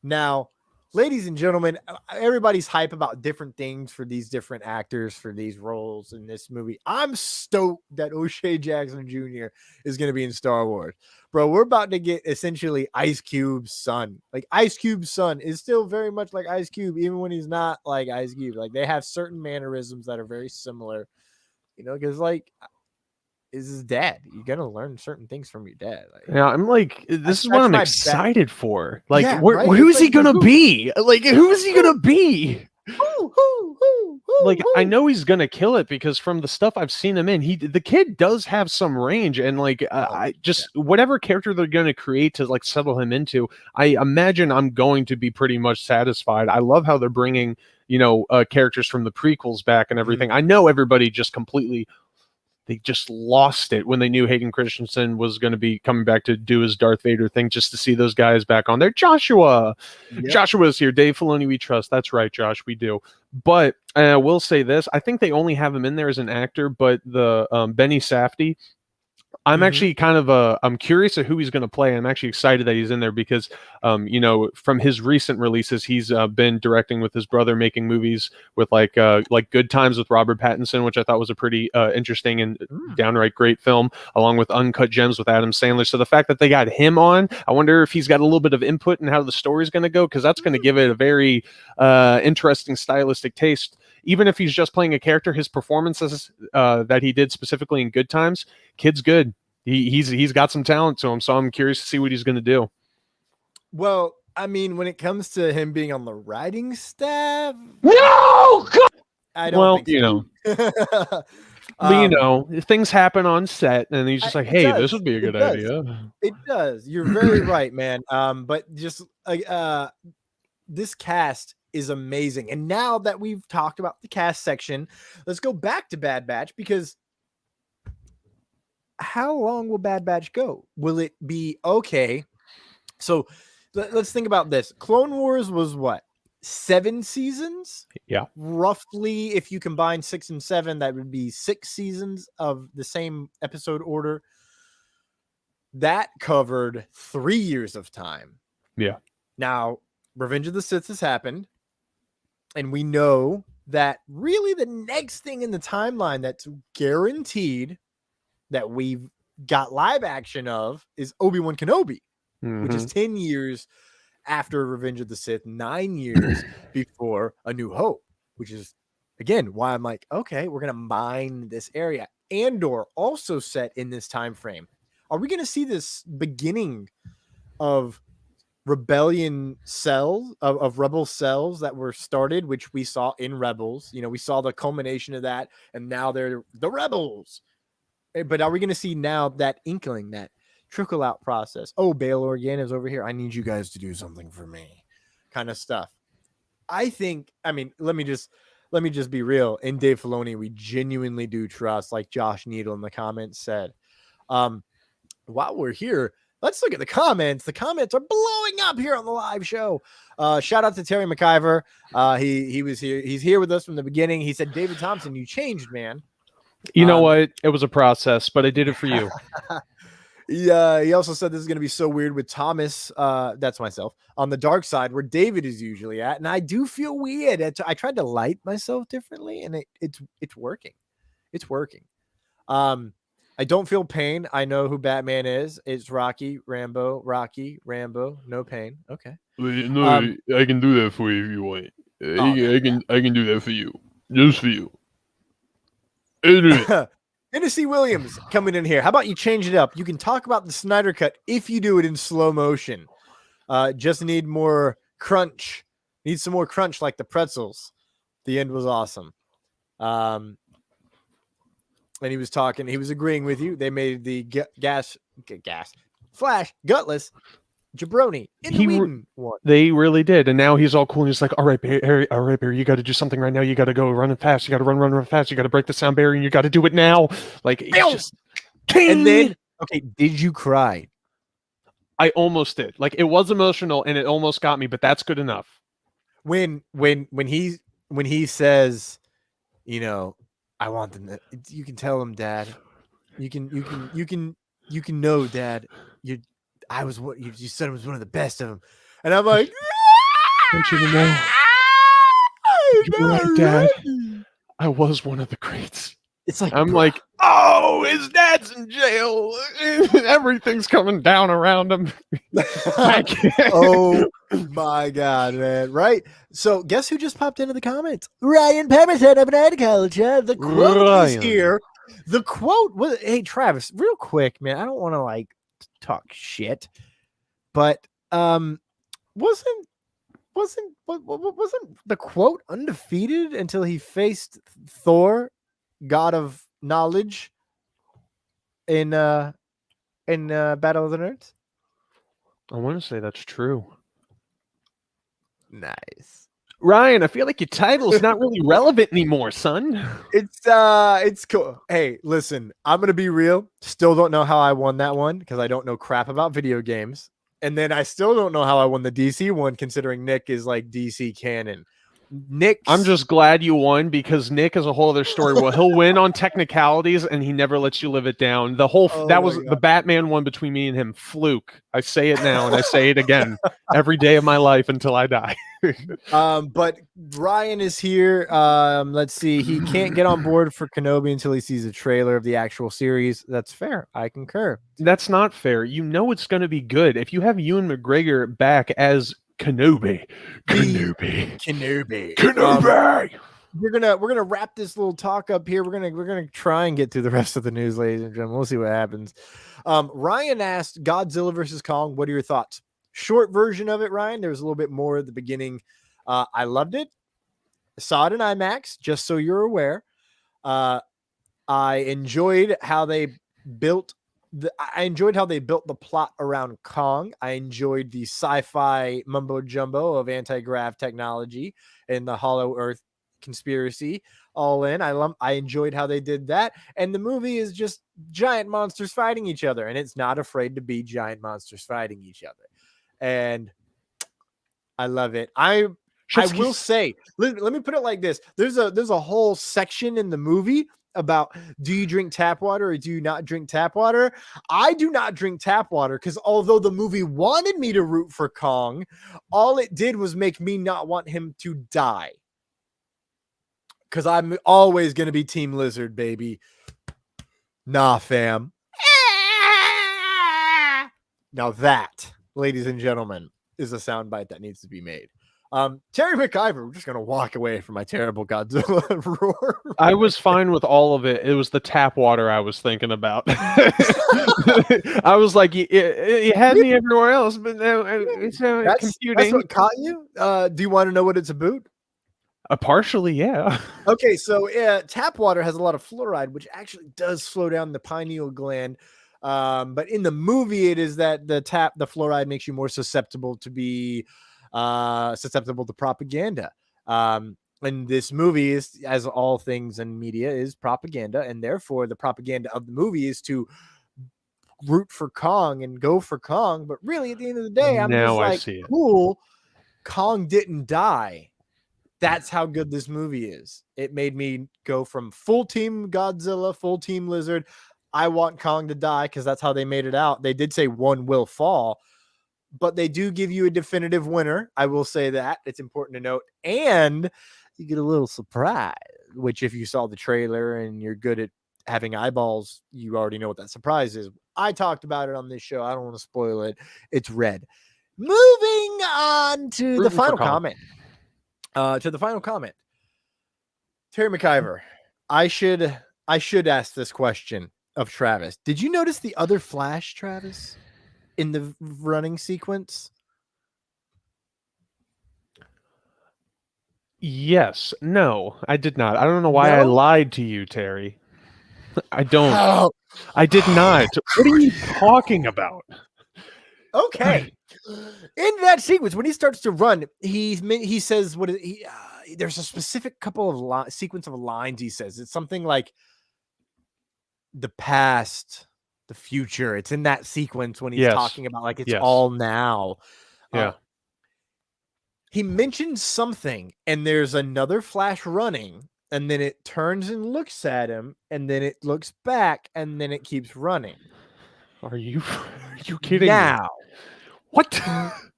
Now, ladies and gentlemen, everybody's hype about different things for these different actors for these roles in this movie. I'm stoked that O'Shea Jackson Jr. is going to be in Star Wars. Bro, we're about to get essentially Ice Cube's son. Like, Ice Cube's son is still very much like Ice Cube, even when he's not like Ice Cube. Like, they have certain mannerisms that are very similar, you know, because, like, is his dad. You're going to learn certain things from your dad. Like, yeah, I'm like, this is what I'm excited for. Like, yeah, who is he going to be? Like, who is he going to be? Like, I know he's gonna kill it because from the stuff I've seen him in, the kid does have some range, and like I just whatever character they're gonna create to like settle him into, I imagine I'm going to be pretty much satisfied. I love how they're bringing characters from the prequels back and everything. I know everybody just completely. They just lost it when they knew Hayden Christensen was going to be coming back to do his Darth Vader thing, just to see those guys back on there. Joshua's here. Dave Filoni, we trust. That's right, Josh, we do. But I will say this. I think they only have him in there as an actor, but the Benny Safdie, I'm actually kind of I'm curious of who he's going to play. I'm actually excited that he's in there because, from his recent releases, he's been directing with his brother, making movies with like Good Times with Robert Pattinson, which I thought was a pretty interesting and downright great film, along with Uncut Gems with Adam Sandler. So the fact that they got him on, I wonder if he's got a little bit of input in how the story's going to go, because that's going to give it a very interesting stylistic taste. Even if he's just playing a character, his performances that he did specifically in Good Times, kid's good. He's got some talent to him, so I'm curious to see what he's going to do. Well, I mean, when it comes to him being on the writing staff, no, God! I don't think so. But, you know, things happen on set, and he's just like, It "Hey, does. this would be a good It does. idea." It does. You're very right, man. But just this cast is amazing. And now that we've talked about the cast section, let's go back to Bad Batch, because how long will Bad Batch go? Will it be okay? So let's think about this. Clone Wars was what? 7 seasons? Yeah. Roughly, if you combine 6 and 7, that would be 6 seasons of the same episode order. That covered 3 years of time. Yeah. Now, Revenge of the Sith has happened, and we know that really the next thing in the timeline that's guaranteed that we've got live action of is Obi-Wan Kenobi, which is 10 years after Revenge of the Sith, 9 years before A New Hope, which is, again, why I'm like, okay, we're going to mine this area. Andor also set in this time frame. Are we going to see this beginning of rebellion cells, of rebel cells that were started, which we saw in Rebels? You know, we saw the culmination of that, and now they're the rebels. But are we going to see now that inkling, that trickle out process? Oh, Bail Organa's over here. I need you guys to do something for me, kind of stuff. I think, I mean, let me just be real. In Dave Filoni, we genuinely do trust, like Josh Needle in the comments said. While we're here, let's look at the comments. The comments are blowing up here on the live show. Shout out to Terry McIver. He was here. He's here with us from the beginning. He said, David Thompson, you changed, man. You know what? It was a process, but I did it for you. Yeah. He also said this is going to be so weird with Thomas. That's myself on the dark side where David is usually at. And I do feel weird. I tried to light myself differently, and it's working. It's working. I don't feel pain. I know who Batman is. It's Rocky Rambo, no pain. Okay. No, I can do that for you if you want. I can do that for you. Just for you. Tennessee Williams coming in here. How about you change it up? You can talk about the Snyder Cut if you do it in slow motion. Just need more crunch. Need some more crunch like the pretzels. The end was awesome. And he was talking. He was agreeing with you. They made the Flash gutless jabroni in the Whedon one. They really did, and now he's all cool. And he's like, "All right, Barry, you got to do something right now. You got to go running fast. You got to run fast. You got to break the sound barrier, and you got to do it now." Like, it's just. And then, okay, did you cry? I almost did. Like, it was emotional, and it almost got me, but that's good enough. When he says, you know, I want them to, you can tell him, Dad. You can know, Dad. I was what you said was one of the best of them, and I'm like, I want you to know, you're right, Dad. I was one of the greats. It's like I'm like, oh, his dad's in jail. Everything's coming down around him. Oh my God, man! Right? So, guess who just popped into the comments? Ryan Pemberton of Culture. The quote is here. The quote was, "Hey, Travis, real quick, man. I don't want to like talk shit, but wasn't the quote undefeated until he faced Thor, God of Knowledge, in Battle of the Nerds?" I want to say that's true. Nice. Ryan, I feel like your title is not really relevant anymore, son. It's cool. Hey, listen, I'm gonna be real. Still don't know how I won that one because I don't know crap about video games. And then I still don't know how I won the DC one, considering Nick is like DC canon. Nick, I'm just glad you won, because Nick is a whole other story. Well, he'll win on technicalities, and he never lets you live it down. The whole that was the Batman one between me and him. Fluke. I say it now, and I say it again every day of my life until I die. But Ryan is here. Let's see. He can't get on board for Kenobi until he sees a trailer of the actual series. That's fair. I concur. That's not fair. You know it's going to be good if you have Ewan McGregor back as Kenobi. We're gonna wrap this little talk up here. We're gonna try and get through the rest of the news, ladies and gentlemen. We'll see what happens. Ryan asked, Godzilla versus Kong, what are your thoughts? Short version of it, Ryan. There was a little bit more at the beginning. I loved it. I saw it in IMAX, just so you're aware. I I enjoyed how they built the plot around Kong. I enjoyed the sci-fi mumbo jumbo of anti-grav technology and the Hollow Earth conspiracy all in. I enjoyed how they did that. And the movie is just giant monsters fighting each other, and it's not afraid to be giant monsters fighting each other. And I love it. I will say, let me put it like this. There's a whole section in the movie about, do you drink tap water or do you not drink tap water? I do not drink tap water because although the movie wanted me to root for Kong, all it did was make me not want him to die. Because I'm always going to be Team Lizard, baby. Nah, fam. Now that, ladies and gentlemen, is a soundbite that needs to be made. Terry McIver, we're just going to walk away from my terrible Godzilla roar. I was fine with all of it. It was the tap water I was thinking about. I was like, you had me everywhere else, but it's computing. That's what caught you? Do you want to know what it's about? Partially, yeah. Okay, so tap water has a lot of fluoride, which actually does slow down the pineal gland. But in the movie, it is that the fluoride makes you more susceptible to propaganda. And this movie is, as all things in media, is propaganda, and therefore the propaganda of the movie is to root for Kong and go for Kong. But really, at the end of the day, I'm just like, cool, Kong didn't die. That's how good this movie is. It made me go from full team Godzilla, full team Lizard. I want Kong to die because that's how they made it out. They did say one will fall, but they do give you a definitive winner. I will say that. It's important to note. And you get a little surprise, which if you saw the trailer and you're good at having eyeballs, you already know what that surprise is. I talked about it on this show. I don't want to spoil it. It's red. Moving on to the final comment. Terry McIver, I should ask this question of Travis. Did you notice the other Flash, Travis, in the running sequence? Yes. No, I did not. I don't know why I lied to you, Terry. I don't. Oh. I did not. What are you talking about? Okay. In that sequence, when he starts to run, he says, "What is he?" There's a specific couple of sequence of lines he says. It's something like the past, the future. It's in that sequence when he's talking about like it's all now. Yeah. He mentions something, and there's another Flash running, and then it turns and looks at him, and then it looks back, and then it keeps running. Are you kidding me? What?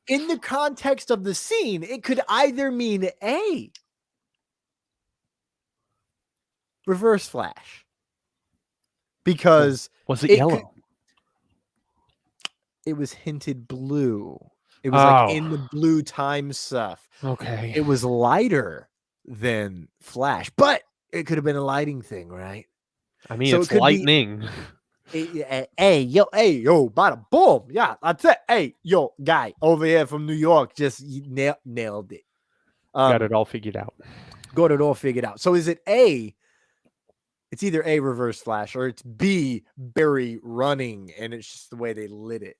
In the context of the scene, it could either mean A, Reverse Flash, because was it yellow? It was hinted blue. It was like in the blue time stuff. Okay. It was lighter than Flash, but it could have been a lighting thing, right? I mean, so it's lightning. Hey, yo, bada boom. Yeah, that's it. Hey, yo, guy over here from New York just nailed it. Got it all figured out. Got it all figured out. So is it A? It's either A, Reverse Flash, or it's B, Barry running, and it's just the way they lit it.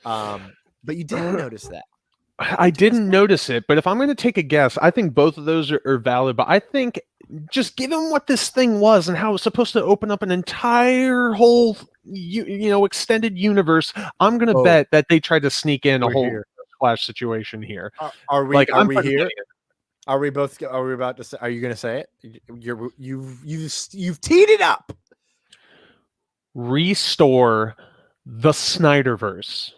But you didn't notice that. I didn't notice it, but if I'm going to take a guess, I think both of those are valid. But I think just given what this thing was and how it was supposed to open up an entire whole, extended universe, I'm going to bet that they tried to sneak in a whole Flash situation here. Are we here? Are we both? Are we about to say? Are you going to say it? You've teed it up. Restore the Snyderverse.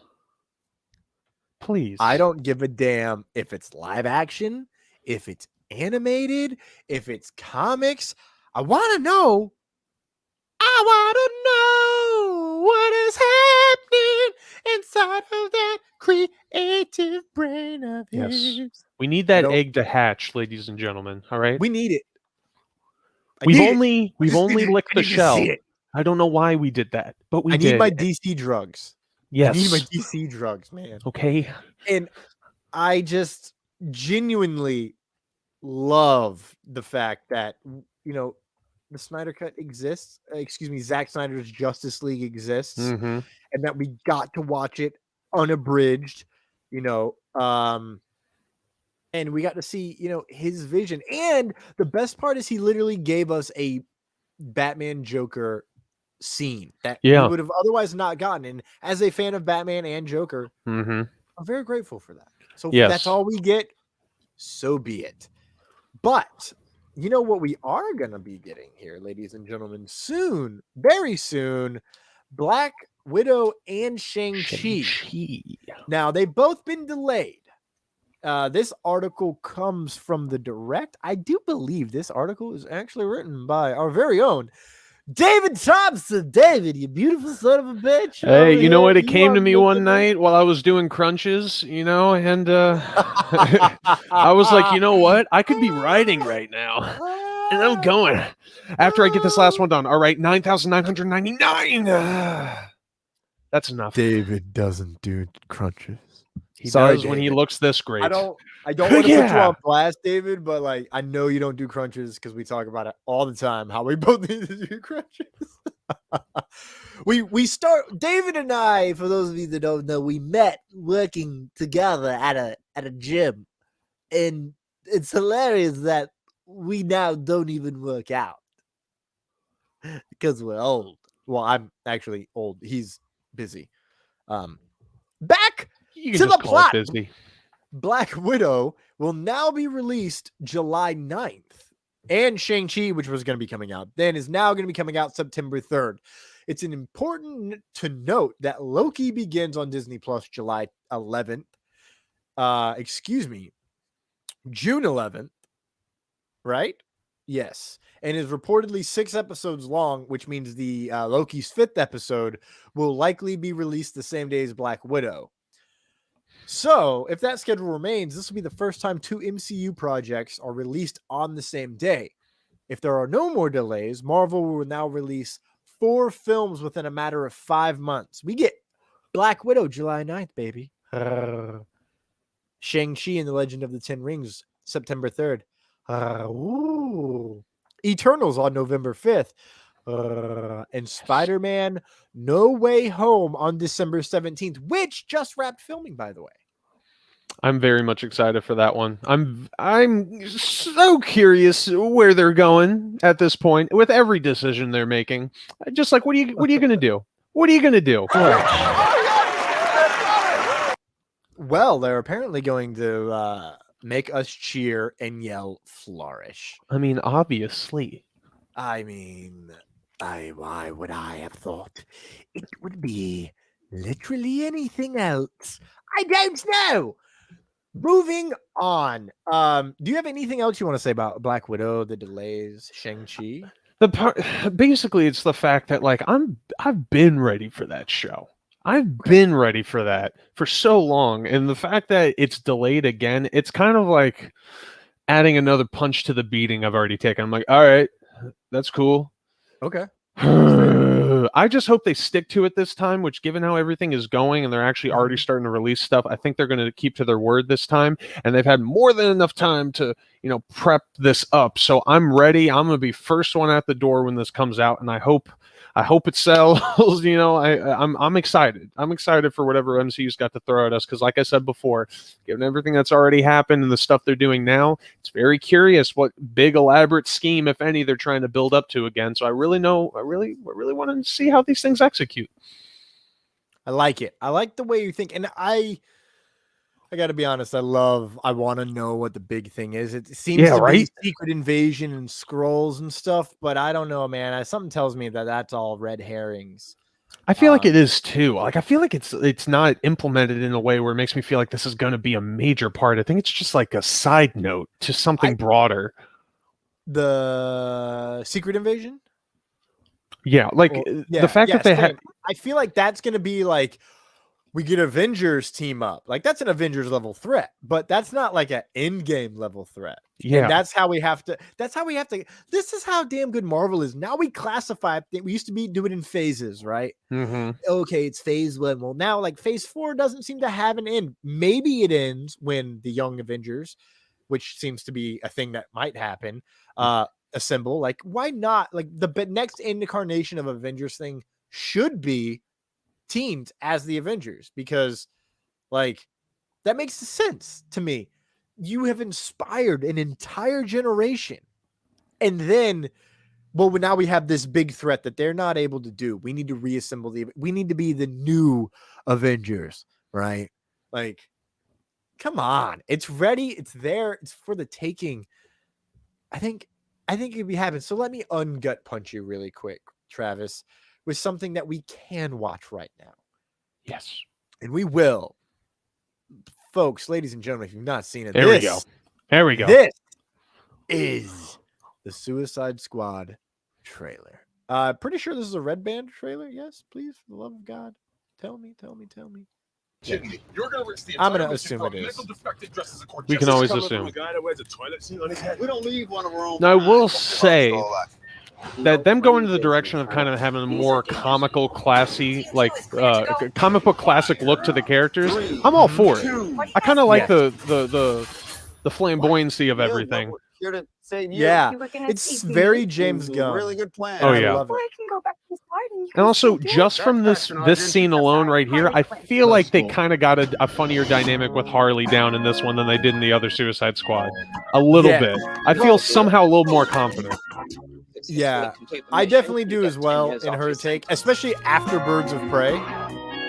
Please. I don't give a damn if it's live action, if it's animated, if it's comics. I want to know. What is happening inside of that creative brain of his. Yes. We need that egg to hatch, ladies and gentlemen. All right. We need it. We've only licked the shell. I don't know why we did that, but we did. I need my DC drugs. Yes. I need my DC drugs, man. Okay. And I just genuinely love the fact that, the Snyder Cut exists. Excuse me, Zack Snyder's Justice League exists, Mm-hmm. and that we got to watch it unabridged, you know. And we got to see, you know, his vision. And the best part is he literally gave us a Batman Joker scene that we would have otherwise not gotten. And as a fan of Batman and Joker, I'm very grateful for that. So if that's all we get, so be it. But you know what we are going to be getting here, ladies and gentlemen, soon, very soon, Black Widow and Shang-Chi. Now, they've both been delayed. This article comes from the Direct. I do believe this article is actually written by our very own David Thompson. David, you beautiful son of a bitch. Hey, you know what? It came to me one night while I was doing crunches, you know, and I was like, you know what? I could be writing right now. And I'm going. After I get this last one done. All right, 9,999. That's enough. David doesn't do crunches. He does when he looks this great. I don't want to put you on blast, David, but like I know you don't do crunches because we talk about it all the time. How we both need to do crunches. we start David and I. For those of you that don't know, we met working together at a gym, and it's hilarious that we now don't even work out because we're old. Well, I'm actually old. He's busy. Back to the plot. Busy. Black Widow will now be released July 9th. And Shang-Chi, which was going to be coming out then, is now going to be coming out September 3rd. It's important to note that Loki begins on Disney Plus July 11th. June 11th. Right? Yes. And is reportedly 6 episodes long, which means the Loki's 5th episode will likely be released the same day as Black Widow. So, if that schedule remains, this will be the first time 2 MCU projects are released on the same day. If there are no more delays, Marvel will now release 4 films within a matter of 5 months. We get Black Widow July 9th, baby. Shang-Chi and the Legend of the Ten Rings, September 3rd. Eternals on November 5th. And Spider-Man No Way Home on December 17th, which just wrapped filming, by the way. I'm very much excited for that one. I'm so curious where they're going at this point with every decision they're making. Just like, what are you going to do? What are you going to do? Well, they're apparently going to make us cheer and yell flourish. I mean, obviously. I mean, why would I have thought it would be literally anything else? I don't know. Moving on. Do you have anything else you want to say about Black Widow, the delays, Shang-Chi? Basically, it's the fact that like I've been ready for that show. I've been ready for that for so long, and the fact that it's delayed again, it's kind of like adding another punch to the beating I've already taken. I'm like, all right, that's cool. Okay. I just hope they stick to it this time, which given how everything is going and they're actually already starting to release stuff, I think they're going to keep to their word this time. And they've had more than enough time to, you know, prep this up. So I'm ready. I'm going to be first one at the door when this comes out. And I hope it sells. You know, I'm excited. I'm excited for whatever MCU's got to throw at us. Because like I said before, given everything that's already happened and the stuff they're doing now, it's very curious what big elaborate scheme, if any, they're trying to build up to again. So I really want to see how these things execute. I like it. I like the way you think. And I got to be honest. I want to know what the big thing is. It seems to be Secret Invasion and Skrulls and stuff, but I don't know, man. Something tells me that that's all red herrings. I feel like it is too. Like I feel like it's not implemented in a way where it makes me feel like this is going to be a major part. I think it's just like a side note to something broader. The Secret Invasion? Yeah, like the fact that they had. I feel like that's going to be like we get Avengers team up. Like that's an Avengers level threat, but that's not like an end game level threat. Yeah. And that's how we have to. This is how damn good Marvel is. Now we classify. We used to do it in phases, right? Mm-hmm. Okay, it's phase 1. Well, now like phase 4 doesn't seem to have an end. Maybe it ends when the Young Avengers, which seems to be a thing that might happen, assemble. Like, why not? Like, the next incarnation of Avengers thing should be teamed as the Avengers, because like that makes sense to me. You have inspired an entire generation, and then now we have this big threat that they're not able to do. We need to reassemble we need to be the new Avengers, right? Like, come on, it's ready, it's there, it's for the taking. I think it could be happening. So let me ungut punch you really quick, Travis, with something that we can watch right now. Yes. And we will. Folks, ladies and gentlemen, if you've not seen it, There we go. There we go. This is the Suicide Squad trailer. Pretty sure this is a Red Band trailer. Yes, please, for the love of God. Tell me. You're gonna risk the I'm gonna entire assume mission it for is. mental defective dressed as a court We can jester. always Coming assume. from a guy that wears a toilet seat on his head. We don't leave one of our own. Now, I will kind. say All that. that them going to the direction of kind of having a more comical, classy, like comic book classic look to the characters, I'm all for it. I kind of like the flamboyancy of everything. Here to save you. Yeah, You were gonna it's take me. very James Gunn. Really good plan. Oh, I yeah. love it. Or I can go back to this party. You And can also, still do it. just from this scene alone right here, I feel like they kind of got a funnier dynamic with Harley down in this one than they did in the other Suicide Squad. A little Yeah. bit. I feel somehow a little more confident. Yeah, I definitely do as well in her take, especially after Birds of Prey.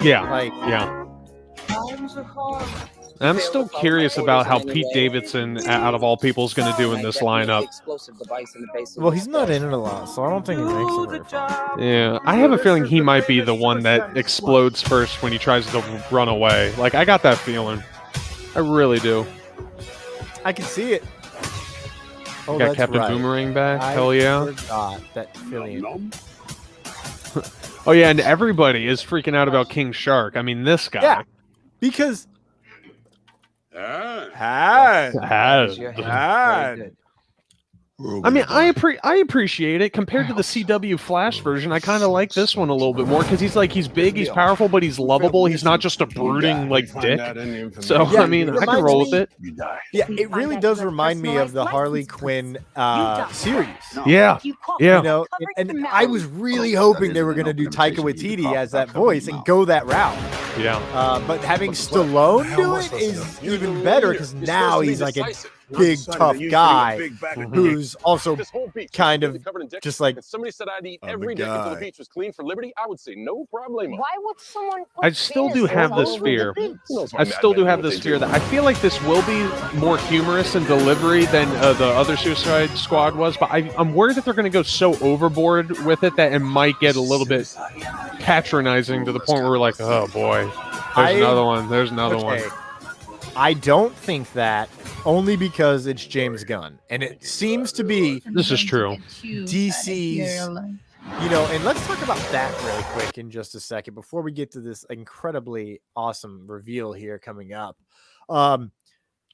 Yeah. Like, Yeah. And I'm still curious about how Pete Davidson, out of all people, is going to do in this lineup. well, he's not in it a lot, so I don't think he makes it very far. Yeah, I have a feeling he might be the one that explodes first when he tries to run away. Like, I got that feeling. I really do. I can see it. Oh, Got that's Captain right. Boomerang back. I Hell yeah. forgot that feeling. Oh, yeah, and everybody is freaking out about King Shark. I mean, this guy. Yeah, because Has. I mean, I appreciate it compared to the CW Flash version. I kind of like this one a little bit more because he's big, he's powerful, but he's lovable. He's not just a brooding like dick. So Yeah, I mean, it I can roll with it. yeah, it really does remind me of the Harley Quinn series. Yeah, yeah. You know, and I was really hoping they were going to do Taika Waititi as that voice and go that route. Yeah. But having Stallone do it is even better because now he's like a big tough guy who's also kind of just like somebody said I'd eat every day until the beach was clean for liberty. I would say no problem. Why would someone? I still do have this fear. I still do have this fear that I feel like this will be more humorous in delivery than the other Suicide Squad was, but I'm worried that they're going to go so overboard with it that it might get a little bit patronizing to the point where we're like, oh boy, there's another one. There's another one. I don't think that, only because it's James Gunn, and it seems to be This is true. DC's, you know, and let's talk about that really quick in just a second before we get to this incredibly awesome reveal here coming up.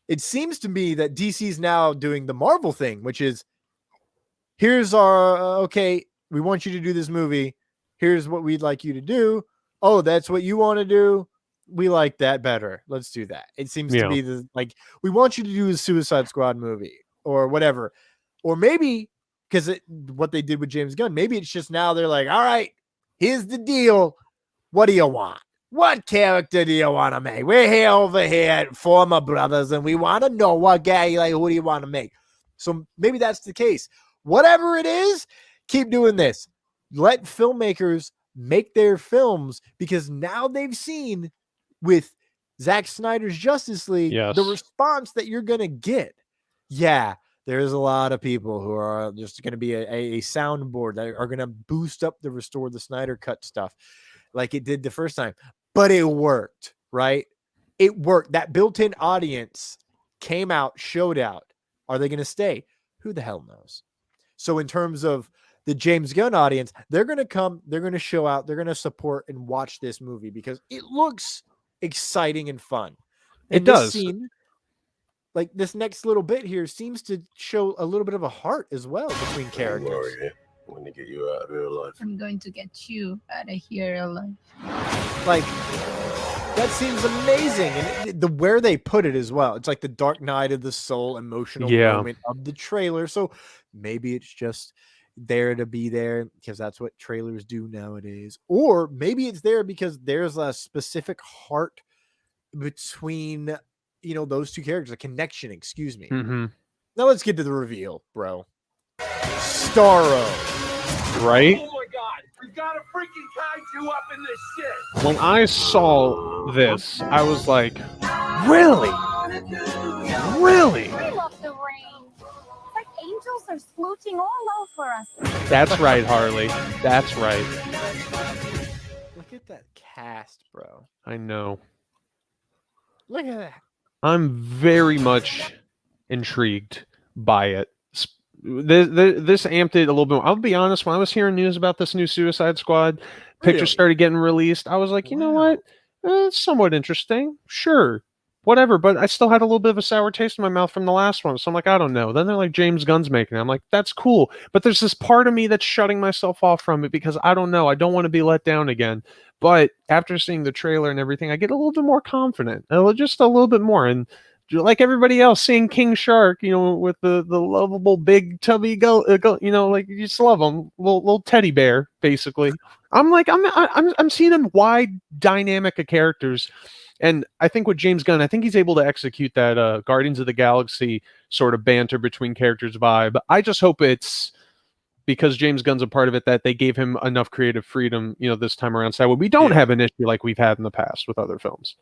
It seems to me that DC's now doing the Marvel thing, which is, here's our, okay, we want you to do this movie. Here's what we'd like you to do. Oh, that's what you want to do. We like that better. Let's do that. It seems to be the like, we want you to do a Suicide Squad movie or whatever. Or maybe because what they did with James Gunn, maybe it's just now they're like, all right, here's the deal. What do you want? What character do you want to make? We're here over here at Former Brothers, and we want to know what guy, like, who do you want to make? So maybe that's the case. Whatever it is, keep doing this. Let filmmakers make their films, because now they've seen with Zack Snyder's Justice League, the response that you're going to get. Yeah, there's a lot of people who are just going to be a soundboard that are going to boost up the Restore the Snyder Cut stuff like it did the first time. But it worked, right? It worked. That built-in audience came out, showed out. Are they going to stay? Who the hell knows? So in terms of the James Gunn audience, they're going to come, they're going to show out, they're going to support and watch this movie because it looks exciting and fun. It does. Scene, like this next little bit here seems to show a little bit of a heart as well between characters. I'm going to get you out of here alive. I'm going to get you out of here alive. Like, That seems amazing, and the where they put it as well. It's like the dark night of the soul emotional moment of the trailer. So maybe it's just there to be there because that's what trailers do nowadays, or maybe it's there because there's a specific heart between those two characters, a connection. Excuse me. Mm-hmm. Now let's get to the reveal, bro. Starro, right? Oh my God! We've got a freaking kaiju up in this shit. When I saw this, I was like, really? Really? We love the rain. It's like angels are splooching all over us. That's right, Harley. That's right. look at that cast, bro. I know. Look at that. I'm very much intrigued by it. This amped it a little bit. I'll be honest, when I was hearing news about this new Suicide Squad, pictures started getting released, I was like, you know what? It's somewhat interesting. Sure. Whatever. But I still had a little bit of a sour taste in my mouth from the last one. So I'm like, I don't know. Then they're like, James Gunn's making it. I'm like, that's cool. But there's this part of me that's shutting myself off from it because I don't know. I don't want to be let down again. But after seeing the trailer and everything, I get a little bit more confident. Just a little bit more. And like everybody else, seeing King Shark, with the lovable big tubby like you just love him, little teddy bear, basically. I'm seeing him wide dynamic of characters, and I think with James Gunn, I think he's able to execute that Guardians of the Galaxy sort of banter between characters vibe. I just hope it's because James Gunn's a part of it that they gave him enough creative freedom, this time around, so we don't have an issue like we've had in the past with other films.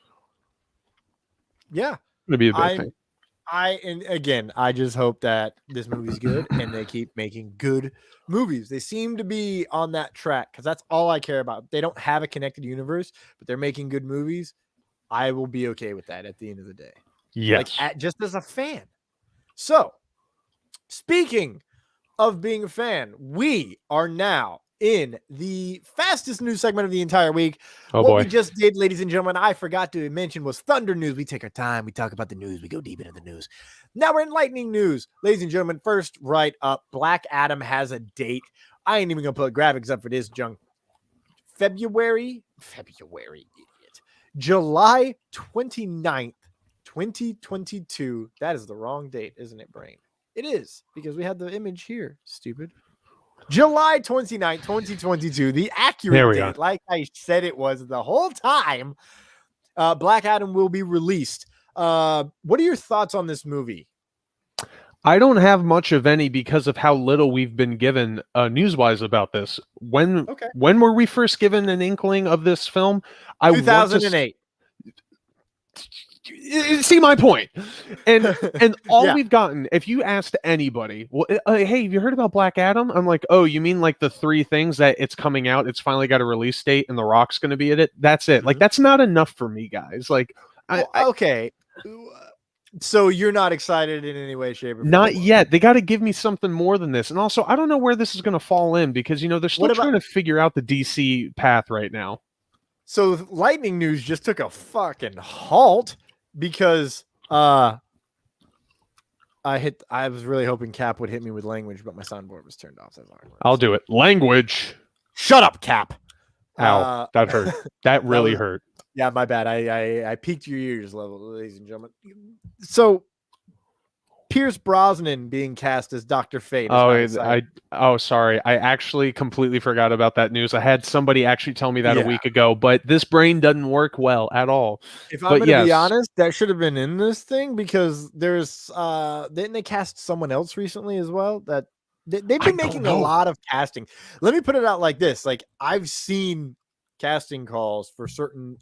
Yeah. Gonna be a big thing. And again, I just hope that this movie's good and they keep making good movies. They seem to be on that track because that's all I care about. They don't have a connected universe, but they're making good movies. I will be okay with that at the end of the day. Yes. Just as a fan. So, speaking of being a fan, we are now in the fastest news segment of the entire week. We just did, ladies and gentlemen, I forgot to mention, was Thunder News. We take our time. We talk about the news. We go deep into the news. Now we're in lightning news. Ladies and gentlemen, first right up, Black Adam has a date. I ain't even going to put graphics up for this junk. February, idiot. July 29th, 2022. That is the wrong date, isn't it, Brain? It is, because we had the image here, stupid. July 29th, 2022, the accurate date, like I said it was the whole time. Black Adam will be released. What are your thoughts on this movie? I don't have much of any because of how little we've been given news-wise about this. When were we first given an inkling of this film? 2008. See my point. And all we've gotten, if you asked anybody, well, hey, have you heard about Black Adam? I'm like, oh, you mean like the three things that it's coming out, it's finally got a release date, and The Rock's going to be in it? That's it. Like, that's not enough for me, guys. Like, okay. So you're not excited in any way, shape, or form? Not yet. They got to give me something more than this. And also, I don't know where this is going to fall in because, they're still trying to figure out the DC path right now. So lightning news just took a fucking halt because I was really hoping Cap would hit me with language, but my soundboard was turned off. I'll do it. Language. Shut up, Cap. Ow, that hurt. That really hurt. Yeah, my bad. I peaked your ears level, ladies and gentlemen. So Pierce Brosnan being cast as Dr. Fate. Sorry. I actually completely forgot about that news. I had somebody actually tell me that a week ago, but this brain doesn't work well at all. If I'm going to be honest, that should have been in this thing because there's didn't they cast someone else recently as well? That they've been making a lot of casting. Let me put it out like this. Like, I've seen casting calls for certain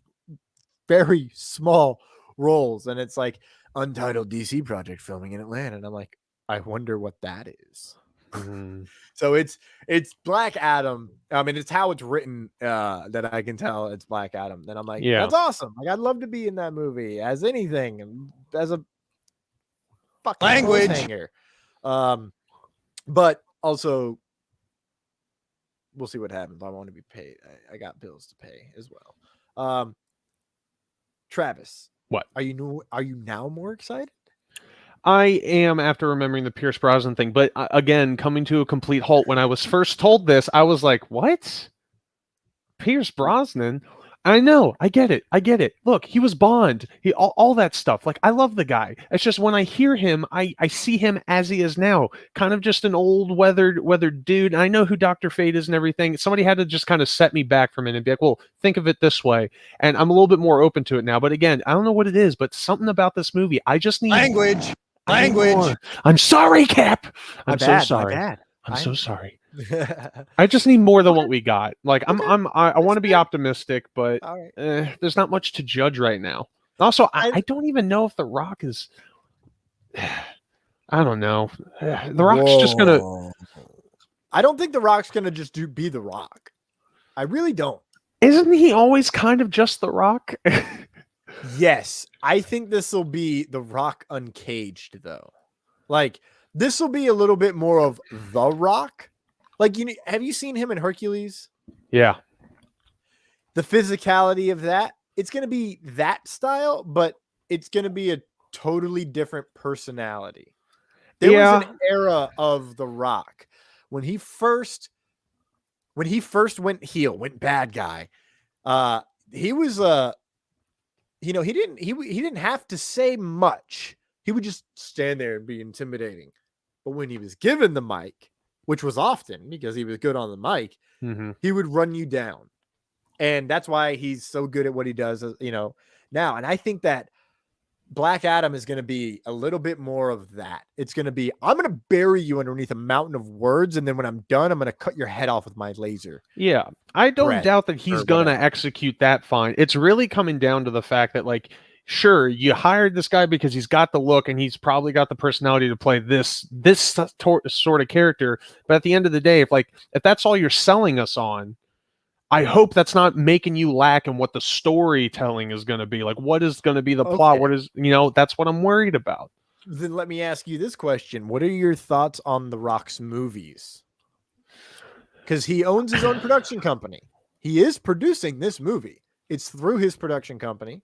very small roles, and it's like untitled DC project filming in Atlanta, and I'm like, I wonder what that is. So it's Black Adam. I mean, it's how it's written that I can tell it's Black Adam. Then I'm like, that's awesome. Like, I'd love to be in that movie as anything, as a fucking language hanger. But also, we'll see what happens. I want to be paid. I got bills to pay as well. Travis, what are you now more excited? I am, after remembering the Pierce Brosnan thing, but again, coming to a complete halt. When I was first told this, I was like, what? Pierce Brosnan? I know. I get it. Look, he was Bond. He all that stuff. Like, I love the guy. It's just when I hear him, I see him as he is now, kind of just an old weathered dude. I know who Dr. Fate is and everything. Somebody had to just kind of set me back for a minute and be like, well, think of it this way. And I'm a little bit more open to it now. But again, I don't know what it is, but something about this movie, I just need language. I'm sorry, Cap. I'm so sorry. My bad. I'm so sorry. I just need more than what we got. Like, I want to be optimistic, but there's not much to judge right now. Also, I don't even know if The Rock is. I don't know. The Rock's just gonna. I don't think The Rock's gonna just be The Rock. I really don't. Isn't he always kind of just The Rock? Yes, I think this will be The Rock uncaged, though. Like, this will be a little bit more of The Rock. Like, have you seen him in Hercules? Yeah. The physicality of that, it's going to be that style, but it's going to be a totally different personality. There was an era of The Rock when he first went heel, went bad guy. He was he didn't have to say much. He would just stand there and be intimidating. But when he was given the mic, which was often because he was good on the mic, he would run you down. And that's why he's so good at what he does, now. And I think that Black Adam is going to be a little bit more of that. It's going to be, I'm going to bury you underneath a mountain of words. And then when I'm done, I'm going to cut your head off with my laser. Yeah. I don't doubt that he's going to execute that fine. It's really coming down to the fact that, like, sure, you hired this guy because he's got the look and he's probably got the personality to play this sort of character. But at the end of the day, if that's all you're selling us on, I hope that's not making you lack in what the storytelling is going to be. Like, what is going to be the plot? What is, that's what I'm worried about. Then let me ask you this question. What are your thoughts on The Rock's movies? Because he owns his own production company. He is producing this movie. It's through his production company.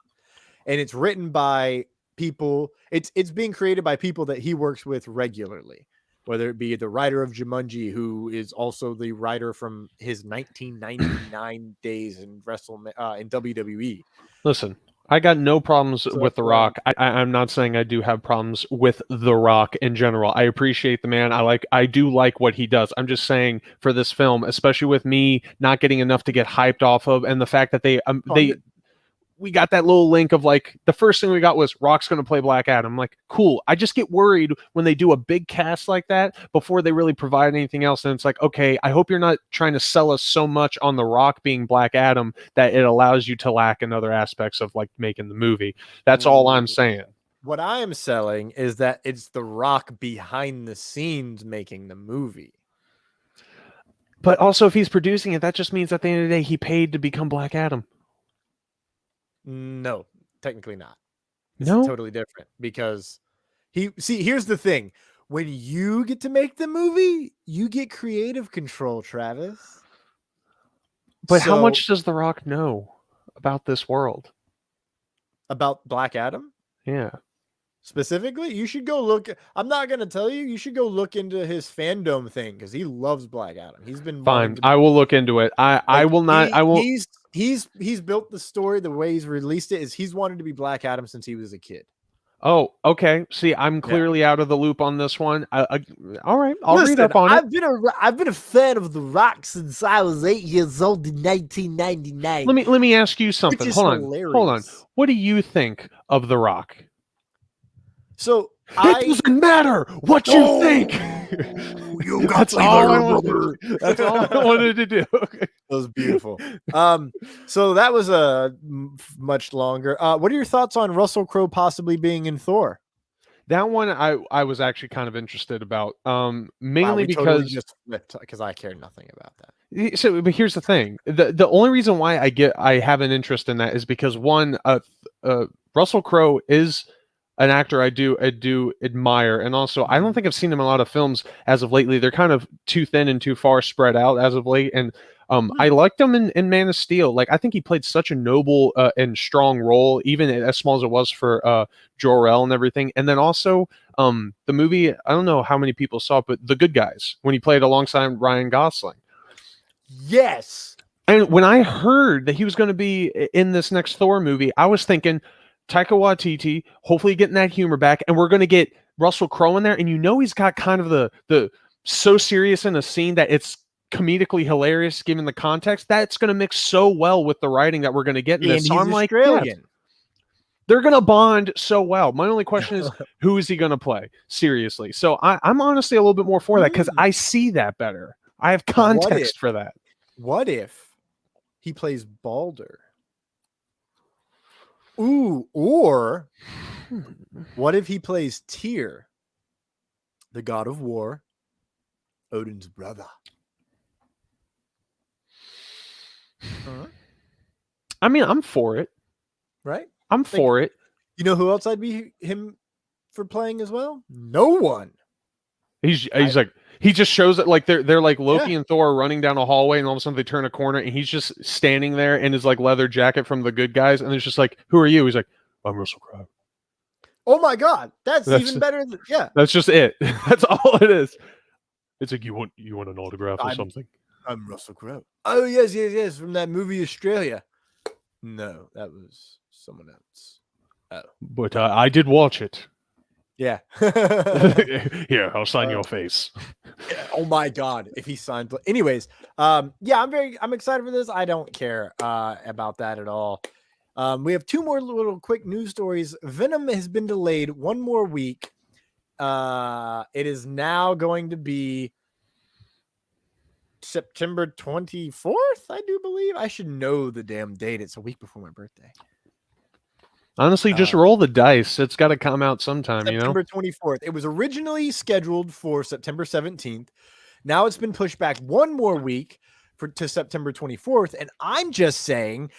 And it's written by people. It's being created by people that he works with regularly, whether it be the writer of Jumanji, who is also the writer from his 1999 days in in WWE. Listen, I got no problems with The Rock. I'm not saying I do have problems with The Rock in general. I appreciate the man. I do like what he does. I'm just saying for this film, especially with me not getting enough to get hyped off of, and the fact that we got that little link of, like, the first thing we got was Rock's going to play Black Adam. I'm like, cool. I just get worried when they do a big cast like that before they really provide anything else. And it's like, okay, I hope you're not trying to sell us so much on The Rock being Black Adam that it allows you to lack in other aspects of, like, making the movie. That's all I'm saying. What I am selling is that it's The Rock behind the scenes making the movie. But also, if he's producing it, that just means at the end of the day, he paid to become Black Adam. No, technically not. It's totally different because here's the thing. When you get to make the movie, you get creative control, Travis. But how much does The Rock know about this world? About Black Adam? Yeah. Specifically, you should go look. I'm not going to tell you. You should go look into his fandom thing because he loves Black Adam. He's been fine. I will look into it. I will not. I will. He's built the story. The way he's released it is he's wanted to be Black Adam since he was a kid. Oh, okay. See, I'm clearly out of the loop on this one. All right, I'll read up on it. I've been a fan of The Rock since I was 8 years old in 1999. Let me ask you something. Hold on. What do you think of The Rock? So it doesn't matter what you think. You got brother. That's all I wanted to do. Okay. That was beautiful. So that was a much longer. What are your thoughts on Russell Crowe possibly being in Thor? That one I was actually kind of interested about. Mainly because I care nothing about that. So, but here's the thing: the only reason why I have an interest in that is because one, Russell Crowe is an actor I do admire, and also I don't think I've seen him in a lot of films as of lately. They're kind of too thin and too far spread out as of late, and I liked him in Man of Steel. Like, I think he played such a noble and strong role, even as small as it was for Jor-El and everything. And then also the movie, I don't know how many people saw it, but The Good Guys, when he played alongside Ryan Gosling. Yes. And when I heard that he was going to be in this next Thor movie, I was thinking Taika Waititi, hopefully getting that humor back, and we're going to get Russell Crowe in there. And he's got kind of the so serious in a scene that it's comedically hilarious given the context. That's going to mix so well with the writing that we're going to get in this. And so he's I'm like, Australian. yes, they're going to bond so well. My only question is, who is he going to play? Seriously. So I'm honestly a little bit more for that because I see that better. I have context for that. What if he plays Balder? Ooh, or what if he plays Tyr, the god of war, Odin's brother? I mean, I'm for it. Right? I'm for it. You know who else I'd be him for playing as well? No one. He's like, he just shows it like they're like Loki and Thor are running down a hallway, and all of a sudden they turn a corner, and he's just standing there in his like leather jacket from the good guys, and it's just like, who are you? He's like, I'm Russell Crowe. Oh my god, that's even better than, That's just it. That's all it is. It's like, you want an autograph or something? I'm Russell Crowe. Oh yes, from that movie Australia. No, that was someone else. Oh, but I did watch it. Yeah. Here, I'll sign your face. Oh my god, if he signed. Anyways, I'm excited for this. I don't care about that at all. We have two more little quick news stories. Venom has been delayed one more week. It is now going to be September 24th, I do believe. I should know the damn date. It's a week before my birthday. Honestly, just roll the dice. It's got to come out sometime, September 24th. It was originally scheduled for September 17th. Now it's been pushed back one more week to September 24th. And I'm just saying,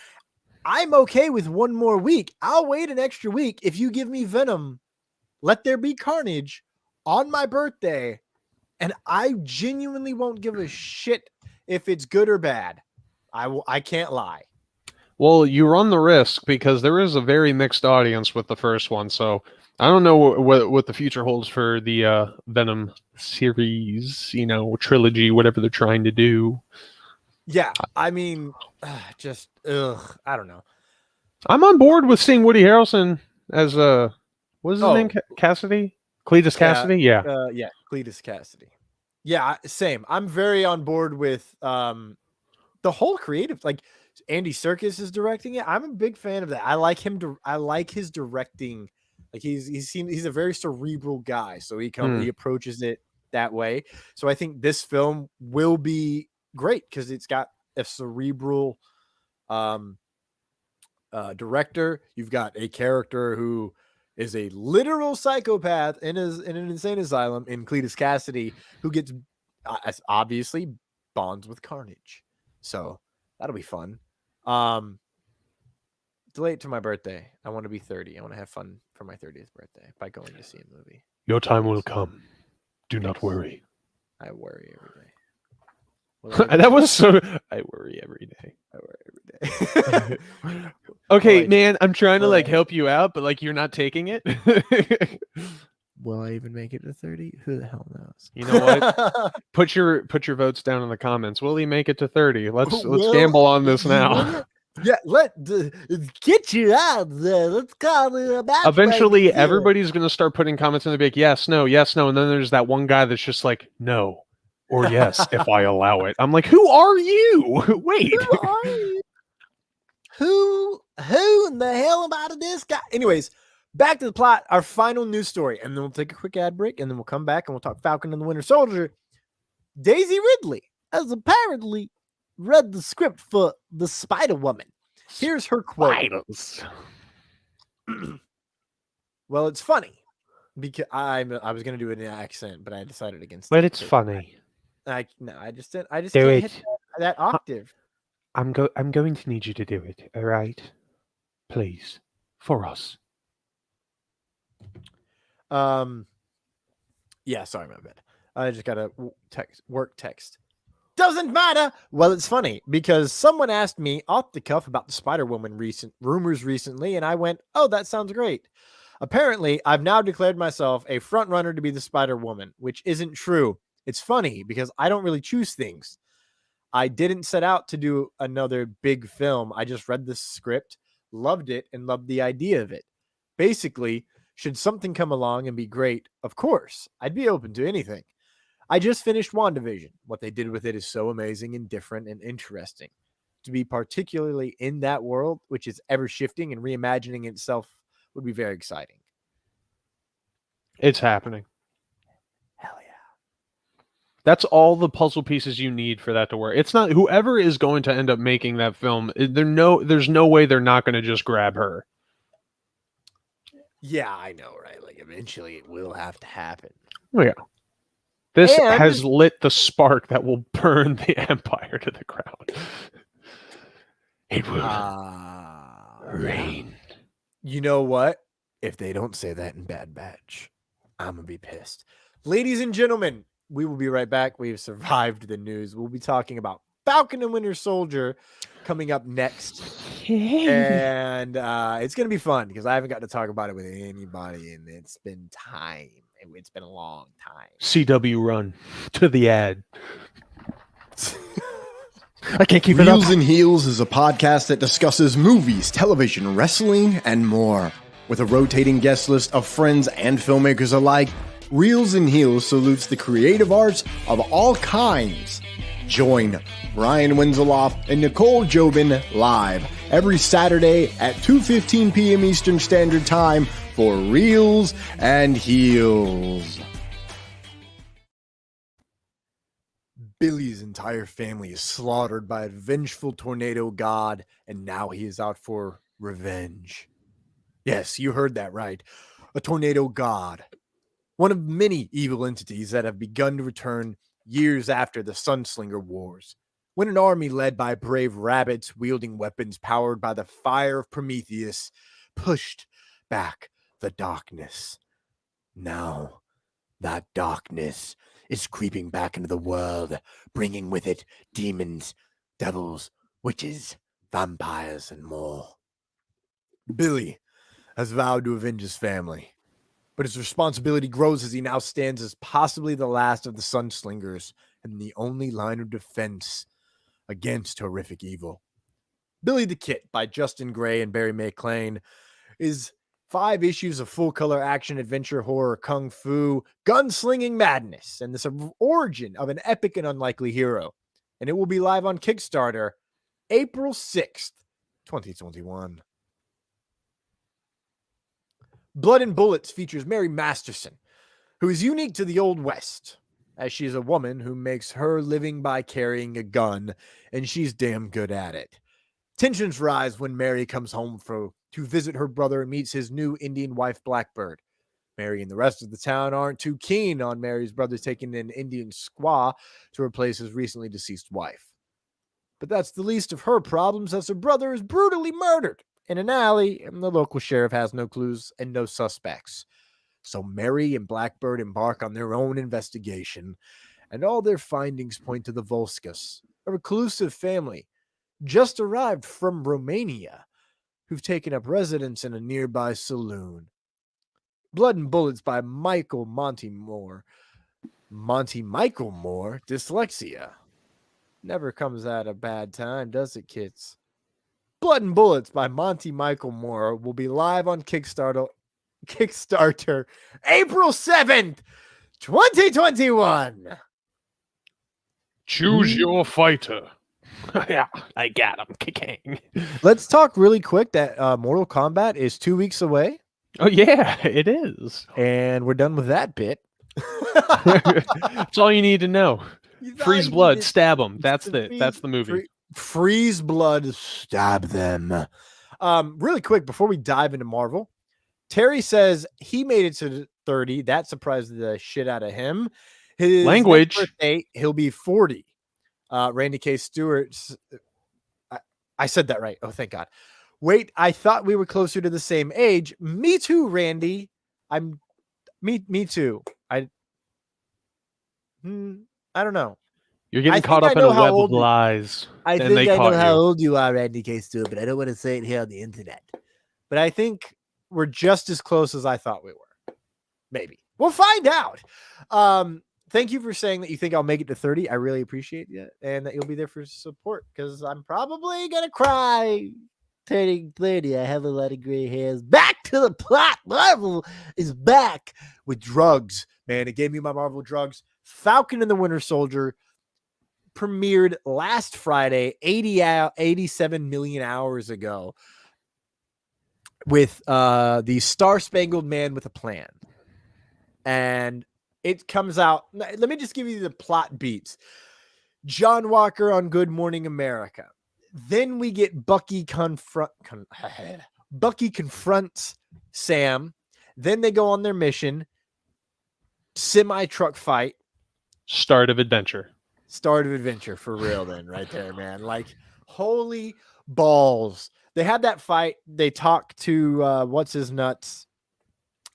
I'm okay with one more week. I'll wait an extra week if you give me Venom, Let There Be Carnage on my birthday. And I genuinely won't give a shit if it's good or bad. I can't lie. Well, you run the risk because there is a very mixed audience with the first one. So I don't know what the future holds for the Venom series, trilogy, whatever they're trying to do. Yeah, I mean, I don't know. I'm on board with seeing Woody Harrelson as what is his name? Cassidy? Cletus Cassidy? Yeah. Cletus Cassidy. Yeah, same. I'm very on board with the whole creative, like Andy Serkis is directing it. I'm a big fan of that. I like him. I like his directing. Like he's a very cerebral guy, so he approaches it that way. So I think this film will be great because it's got a cerebral director. You've got a character who is a literal psychopath in an insane asylum in Cletus Cassidy, who gets obviously bonds with Carnage. So that'll be fun. Delay it to my birthday. I want to be 30. I want to have fun for my 30th birthday by going to see a movie. Your time will come. Do not worry. I worry every day. That was so. I worry every day. I worry every day. Okay, man, I'm trying to help you out, but you're not taking it. Will I even make it to 30? Who the hell knows? You know what? Put your votes down in the comments. Will he make it to 30? Let's gamble on this now. Yeah, get you out there. Let's call it a match. Eventually, everybody's going to start putting comments in the big yes, no, and then there's that one guy that's just like, no, or yes, if I allow it. I'm like, who are you? Wait. Who are you? Who in the hell about this guy? Anyways, back to the plot, our final news story, and then we'll take a quick ad break, and then we'll come back and we'll talk Falcon and the Winter Soldier. Daisy Ridley has apparently read the script for the Spider-Woman. Here's her quote. Well, it's funny because I was going to do it in an accent, but I decided against it. But it's funny. I just can't hit that octave. I'm going to need you to do it. All right, please, for us. Yeah, sorry, my bad. I just got a work text. Doesn't matter. Well, it's funny because someone asked me off the cuff about the Spider-Woman rumors recently, and I went, "Oh, that sounds great." Apparently, I've now declared myself a front runner to be the Spider-Woman, which isn't true. It's funny because I don't really choose things. I didn't set out to do another big film. I just read the script, loved it, and loved the idea of it. Basically, should something come along and be great, of course, I'd be open to anything. I just finished WandaVision. What they did with it is so amazing and different and interesting. To be particularly in that world, which is ever shifting and reimagining itself, would be very exciting. It's happening. Hell yeah. That's all the puzzle pieces you need for that to work. It's not whoever is going to end up making that film. There's no way they're not going to just grab her. Yeah, I know, right? Like eventually it will have to happen. Oh, yeah. This has lit the spark that will burn the Empire to the ground. It will rain. You know what? If they don't say that in Bad Batch, I'm going to be pissed. Ladies and gentlemen, we will be right back. We have survived the news. We'll be talking about Falcon and Winter Soldier coming up next. And it's going to be fun because I haven't got to talk about it with anybody, and it's been time. It's been a long time. CW run to the ad. I can't keep it up. Reels and Heels is a podcast that discusses movies, television, wrestling, and more. With a rotating guest list of friends and filmmakers alike, Reels and Heels salutes the creative arts of all kinds. Join Ryan Wenzeloff and Nicole Jobin live every Saturday at 2:15 p.m. Eastern Standard Time for Reels and Heels. Billy's entire family is slaughtered by a vengeful tornado god, and now he is out for revenge. Yes, you heard that right. A tornado god. One of many evil entities that have begun to return years after the Sunslinger Wars, when an army led by brave rabbits wielding weapons powered by the fire of Prometheus pushed back the darkness. Now, that darkness is creeping back into the world, bringing with it demons, devils, witches, vampires, and more. Billy has vowed to avenge his family, but his responsibility grows as he now stands as possibly the last of the Sunslingers and the only line of defense against horrific evil. Billy the Kid by Justin Gray and Barry McLean is 5 issues of full-color action, adventure, horror, kung fu, gunslinging madness, and this origin of an epic and unlikely hero. And it will be live on Kickstarter April 6th, 2021. Blood and Bullets features Mary Masterson, who is unique to the Old West, as she is a woman who makes her living by carrying a gun, and she's damn good at it. Tensions rise when Mary comes home to visit her brother and meets his new Indian wife, Blackbird. Mary and the rest of the town aren't too keen on Mary's brother taking an Indian squaw to replace his recently deceased wife. But that's the least of her problems, as her brother is brutally murdered in an alley, and the local sheriff has no clues and no suspects. So Mary and Blackbird embark on their own investigation, and all their findings point to the Volskas, a reclusive family just arrived from Romania, who've taken up residence in a nearby saloon. Blood and Bullets by Michael Monty Moore. Monty Michael Moore, dyslexia. Never comes at a bad time, does it, kids? Blood and Bullets by Monty Michael Moore will be live on Kickstarter April 7th, 2021. Choose your fighter. Yeah, I got him. Kicking. Let's talk really quick that Mortal Kombat is 2 weeks away. Oh, yeah, it is. And we're done with that bit. That's all you need to know. Freeze blood, stab them. That's the movie. Freeze blood, stab them. Really quick, before we dive into Marvel, Terry says he made it to 30. That surprised the shit out of him. His language. Birthday, he'll be 40. Randy K. Stewart. I said that right. Oh, thank God. Wait, I thought we were closer to the same age. Me too, Randy. Me too. I don't know. You're getting caught up in a web of lies. I think I know how old you are, Randy K. Stewart, but I don't want to say it here on the internet. But I think we're just as close as I thought we were. Maybe. We'll find out. thank you for saying that you think I'll make it to 30. I really appreciate it, and that you'll be there for support, because I'm probably gonna cry. Turning 30, I have a lot of gray hairs. Back to the plot. Marvel is back with drugs, man. It gave me my Marvel drugs. Falcon and the Winter Soldier premiered last Friday, 87 million hours ago, with the Star-Spangled Man with a Plan. And it comes out. Let me just give you the plot beats. John Walker on Good Morning America. Then we get Bucky confronts Sam. Then they go on their mission. Semi-truck fight. Start of adventure. Start of adventure for real, then, right there, man. Like, holy balls. They had that fight. They talked to what's his nuts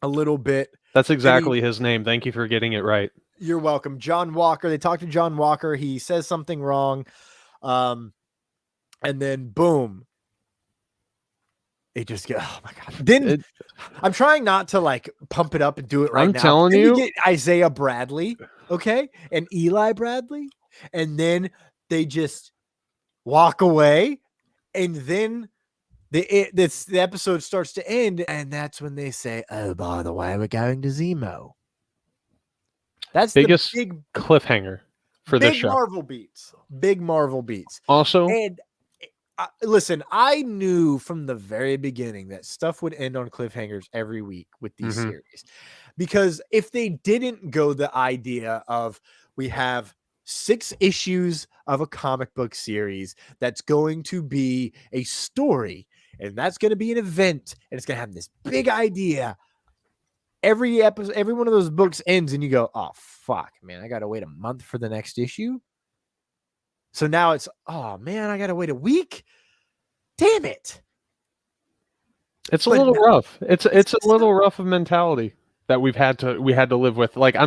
a little bit. That's exactly his name. Thank you for getting it right. You're welcome. John Walker. They talked to John Walker. He says something wrong. And then boom. It just get, oh my God. Then I'm trying not to like pump it up and do it right now. I'm telling you. Get Isaiah Bradley, okay? And Eli Bradley. And then they just walk away. And then the episode starts to end. And that's when they say, oh, by the way, we're going to Zemo. That's biggest the big cliffhanger for this show. Big Marvel beats. Also, and listen, I knew from the very beginning that stuff would end on cliffhangers every week with these series, because if they didn't go the idea of we have 6 issues of a comic book series that's going to be a story, and that's going to be an event, and it's going to have this big idea. Every episode, every one of those books ends, and you go, "Oh fuck, man! I got to wait a month for the next issue." So now it's, oh man, I got to wait a week. Damn it! It's a little rough. It's a little rough of mentality that we had to live with. Like,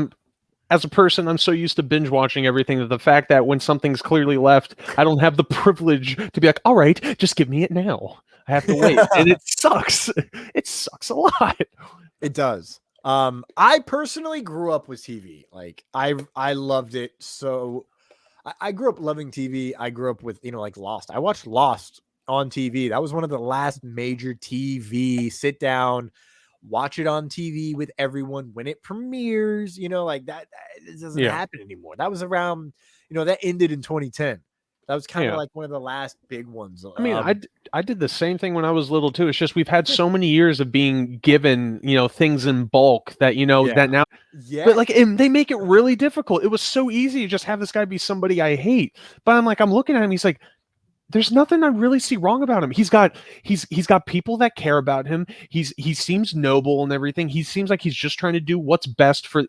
as a person, I'm so used to binge watching everything that the fact that when something's clearly left, I don't have the privilege to be like, all right, just give me it now. I have to wait, and it sucks. It sucks a lot. It does. I personally grew up with TV. Like I loved it. So I grew up loving TV. I grew up with, like Lost. I watched Lost on TV. That was one of the last major TV sit down, watch it on TV with everyone when it premieres, like that. It doesn't happen anymore. That was around, that ended in 2010. That was kind of like one of the last big ones. I mean, I did the same thing when I was little too. It's just we've had so many years of being given, things in bulk that, that now. Yeah. But and they make it really difficult. It was so easy to just have this guy be somebody I hate. But I'm looking at him. He's like, there's nothing I really see wrong about him. He's got people that care about him. He seems noble and everything. He seems like he's just trying to do what's best for,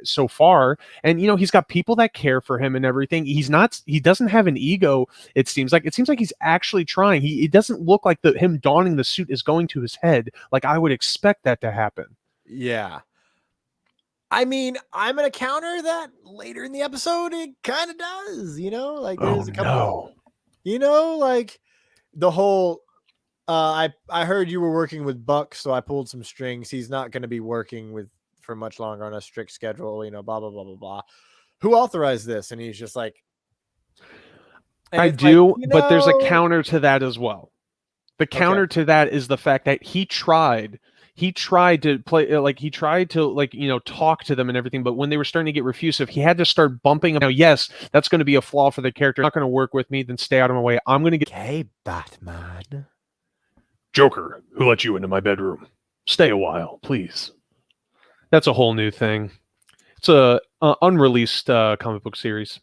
so far. And, he's got people that care for him and everything. He doesn't have an ego. It seems like he's actually trying. It doesn't look like him donning the suit is going to his head. Like I would expect that to happen. Yeah. I mean, I'm going to counter that later in the episode. It kind of does, there's a couple. Like the whole, I heard you were working with Buck, so I pulled some strings. He's not going to be working for much longer on a strict schedule, blah, blah, blah, blah, blah. Who authorized this? And he's just like, I do, but there's a counter to that as well. The counter to that is the fact that he tried to play, talk to them and everything, but when they were starting to get refusive, he had to start bumping them. Now, yes, that's going to be a flaw for the character. Not going to work with me, then stay out of my way. I'm going to get... Hey, Batman. Joker, who let you into my bedroom? Stay a while, please. That's a whole new thing. It's a unreleased comic book series.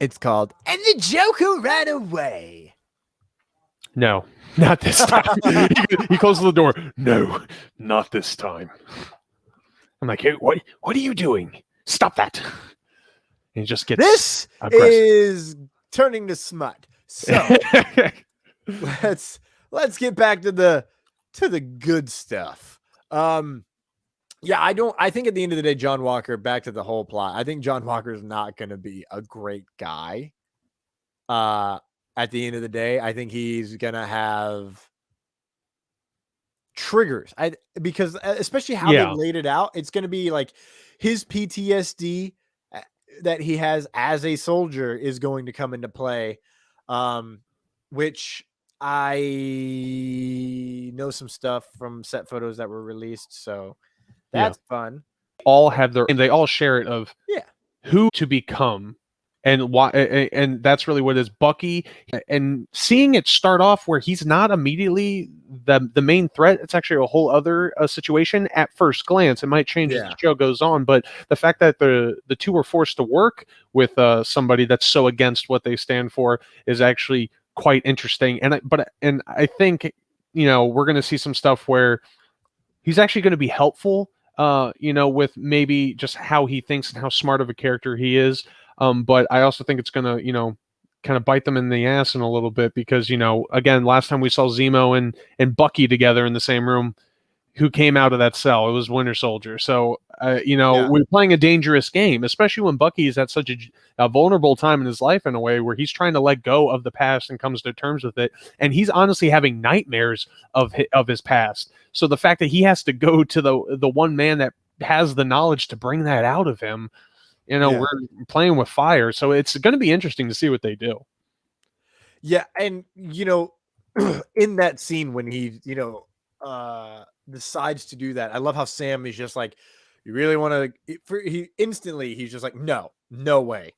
It's called And the Joker Ran Away. No, not this time. He closes the door. No, not this time. I'm like, hey, what are you doing? Stop that. And he just gets This aggressive. Is turning to smut. So let's get back to the good stuff. I think at the end of the day, John Walker, back to the whole plot, I think John Walker is not going to be a great guy. At the end of the day, I think he's going to have triggers. Because especially how they laid it out, it's going to be like his PTSD that he has as a soldier is going to come into play, which I know some stuff from set photos that were released, so that's fun. All have their, and they all share it of who to become and why, and that's really what it is. Bucky, and seeing it start off where he's not immediately the main threat. It's actually a whole other situation at first glance. It might change as the show goes on, but the fact that the two are forced to work with somebody that's so against what they stand for is actually quite interesting. And I think, you know, we're going to see some stuff where he's actually going to be helpful, you know, with maybe just how he thinks and how smart of a character he is. But I also think it's going to, you know, kind of bite them in the ass in a little bit because, you know, again, last time we saw Zemo and Bucky together in the same room, who came out of that cell? It was Winter Soldier. So, you know, we're playing a dangerous game, especially when Bucky is at such a vulnerable time in his life in a way where he's trying to let go of the past and comes to terms with it. And he's honestly having nightmares of his past. So the fact that he has to go to the one man that has the knowledge to bring that out of him, you know, we're playing with fire. So it's going to be interesting to see what they do. Yeah. And, you know, in that scene when he, you know, decides to do that, I love how Sam is just like, you really want to, he's just like, no way.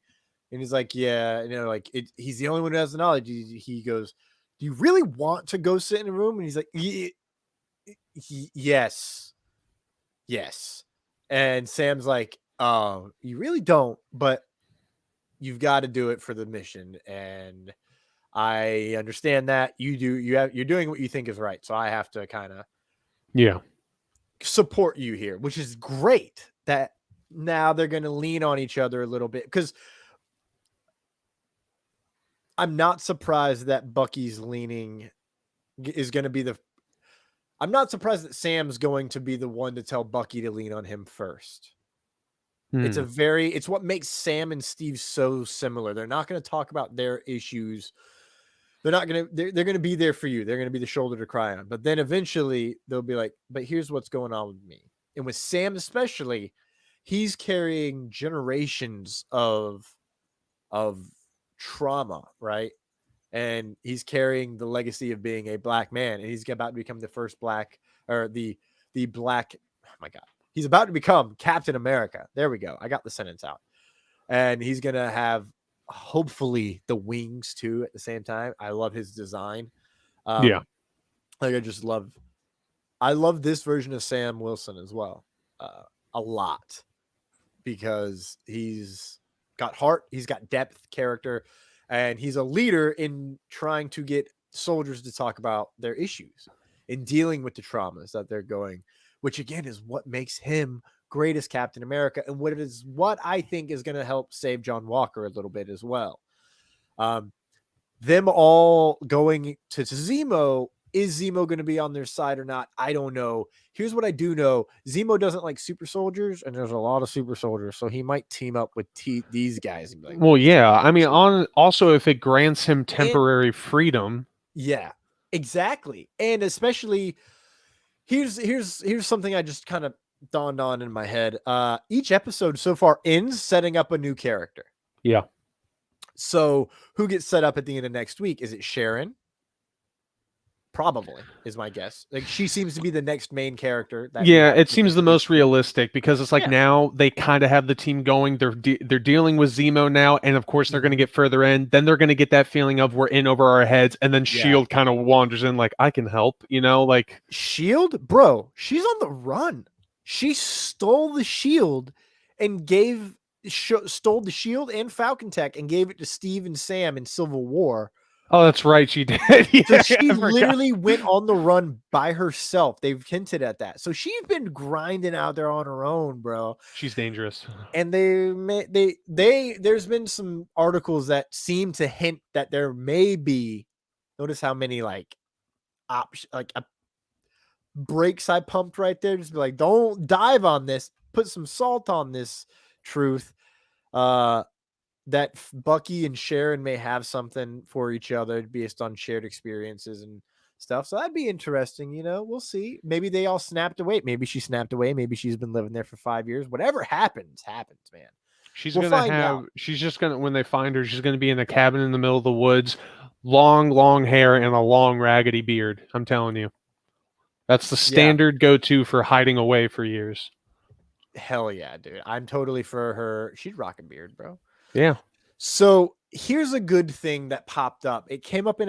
And he's like, yeah, you know, like he's the only one who has the knowledge. He goes, do you really want to go sit in a room? And he's like, yes. And Sam's like, oh, you really don't, but you've got to do it for the mission. And I understand that you're doing what you think is right. So I have to kind of support you here, which is great that now they're going to lean on each other a little bit, because I'm not surprised that Bucky's leaning is going to be I'm not surprised that Sam's going to be the one to tell Bucky to lean on him first. It's what makes Sam and Steve so similar. They're not going to talk about their issues. They're going to be there for you. They're going to be the shoulder to cry on. But then eventually they'll be like, but here's what's going on with me. And with Sam especially, he's carrying generations of trauma, right? And he's carrying the legacy of being a black man, and he's about to become the first black, or the black, oh my God. He's about to become Captain America. There we go. I got the sentence out. And he's going to have hopefully the wings too at the same time. I love his design. Like I love this version of Sam Wilson as well. A lot, because he's got heart, he's got depth, character, and he's a leader in trying to get soldiers to talk about their issues in dealing with the traumas that they're going, which again is what makes him great as Captain America, and what I think is going to help save John Walker a little bit as well. Them all going to Zemo. Is Zemo going to be on their side or not? I don't know. Here's what I do know. Zemo doesn't like super soldiers, and there's a lot of super soldiers, so he might team up with these guys. And be like, well, yeah. I mean, also if it grants him temporary freedom. Yeah, exactly. And especially, here's something I just kind of dawned on in my head. Each episode so far ends setting up a new character. Yeah. So who gets set up at the end of next week? Is it Sharon? Probably is my guess. Like, she seems to be the next main character. It seems the most realistic, because it's like now they kind of have the team going. They're dealing with Zemo now, and of course they're going to get further in. Then they're going to get that feeling of we're in over our heads, and then Shield kind of wanders in like, I can help, you know, like Shield, bro. She's on the run. She stole the shield and stole the shield and Falcon Tech and gave it to Steve and Sam in Civil War. Oh, that's right. She did. So she literally went on the run by herself. They've hinted at that. So she's been grinding out there on her own, bro. She's dangerous. And there's been some articles that seem to hint that there may be, notice how many brakes I pumped right there. Just be like, don't dive on this. Put some salt on this truth. That Bucky and Sharon may have something for each other based on shared experiences and stuff. So that'd be interesting. We'll see. Maybe they all snapped away. Maybe she snapped away. Maybe she's been living there for 5 years. Whatever happens, man. She's We'll gonna find have. out. She's just gonna when they find her, she's gonna be in a cabin in the middle of the woods, long hair and a long raggedy beard. I'm telling you, that's the standard go-to for hiding away for years. Hell yeah, dude. I'm totally for her. She'd rock a beard, bro. Yeah. So here's a good thing that popped up. It came up in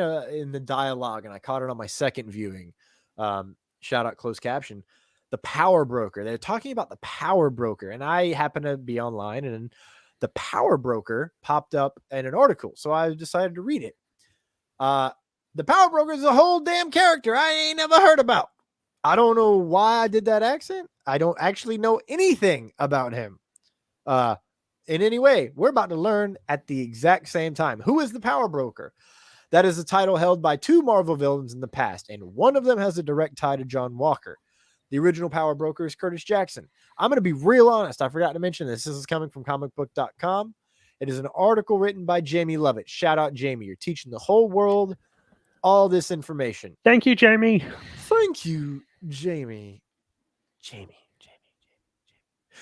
the dialogue, and I caught it on my second viewing. Shout out closed caption. The power broker. They're talking about the power broker, and I happen to be online, and the power broker popped up in an article, so I decided to read it. The power broker is a whole damn character I ain't never heard about. I don't know why I did that accent. I don't actually know anything about him. In any way, we're about to learn at the exact same time. Who is the power broker? That is a title held by 2 Marvel villains in the past, and one of them has a direct tie to John Walker. The original power broker is Curtis Jackson. I'm going to be real honest. I forgot to mention this. This is coming from comicbook.com. It is an article written by Jamie Lovett. Shout out, Jamie. You're teaching the whole world all this information. Thank you, Jamie. Thank you, Jamie. Jamie.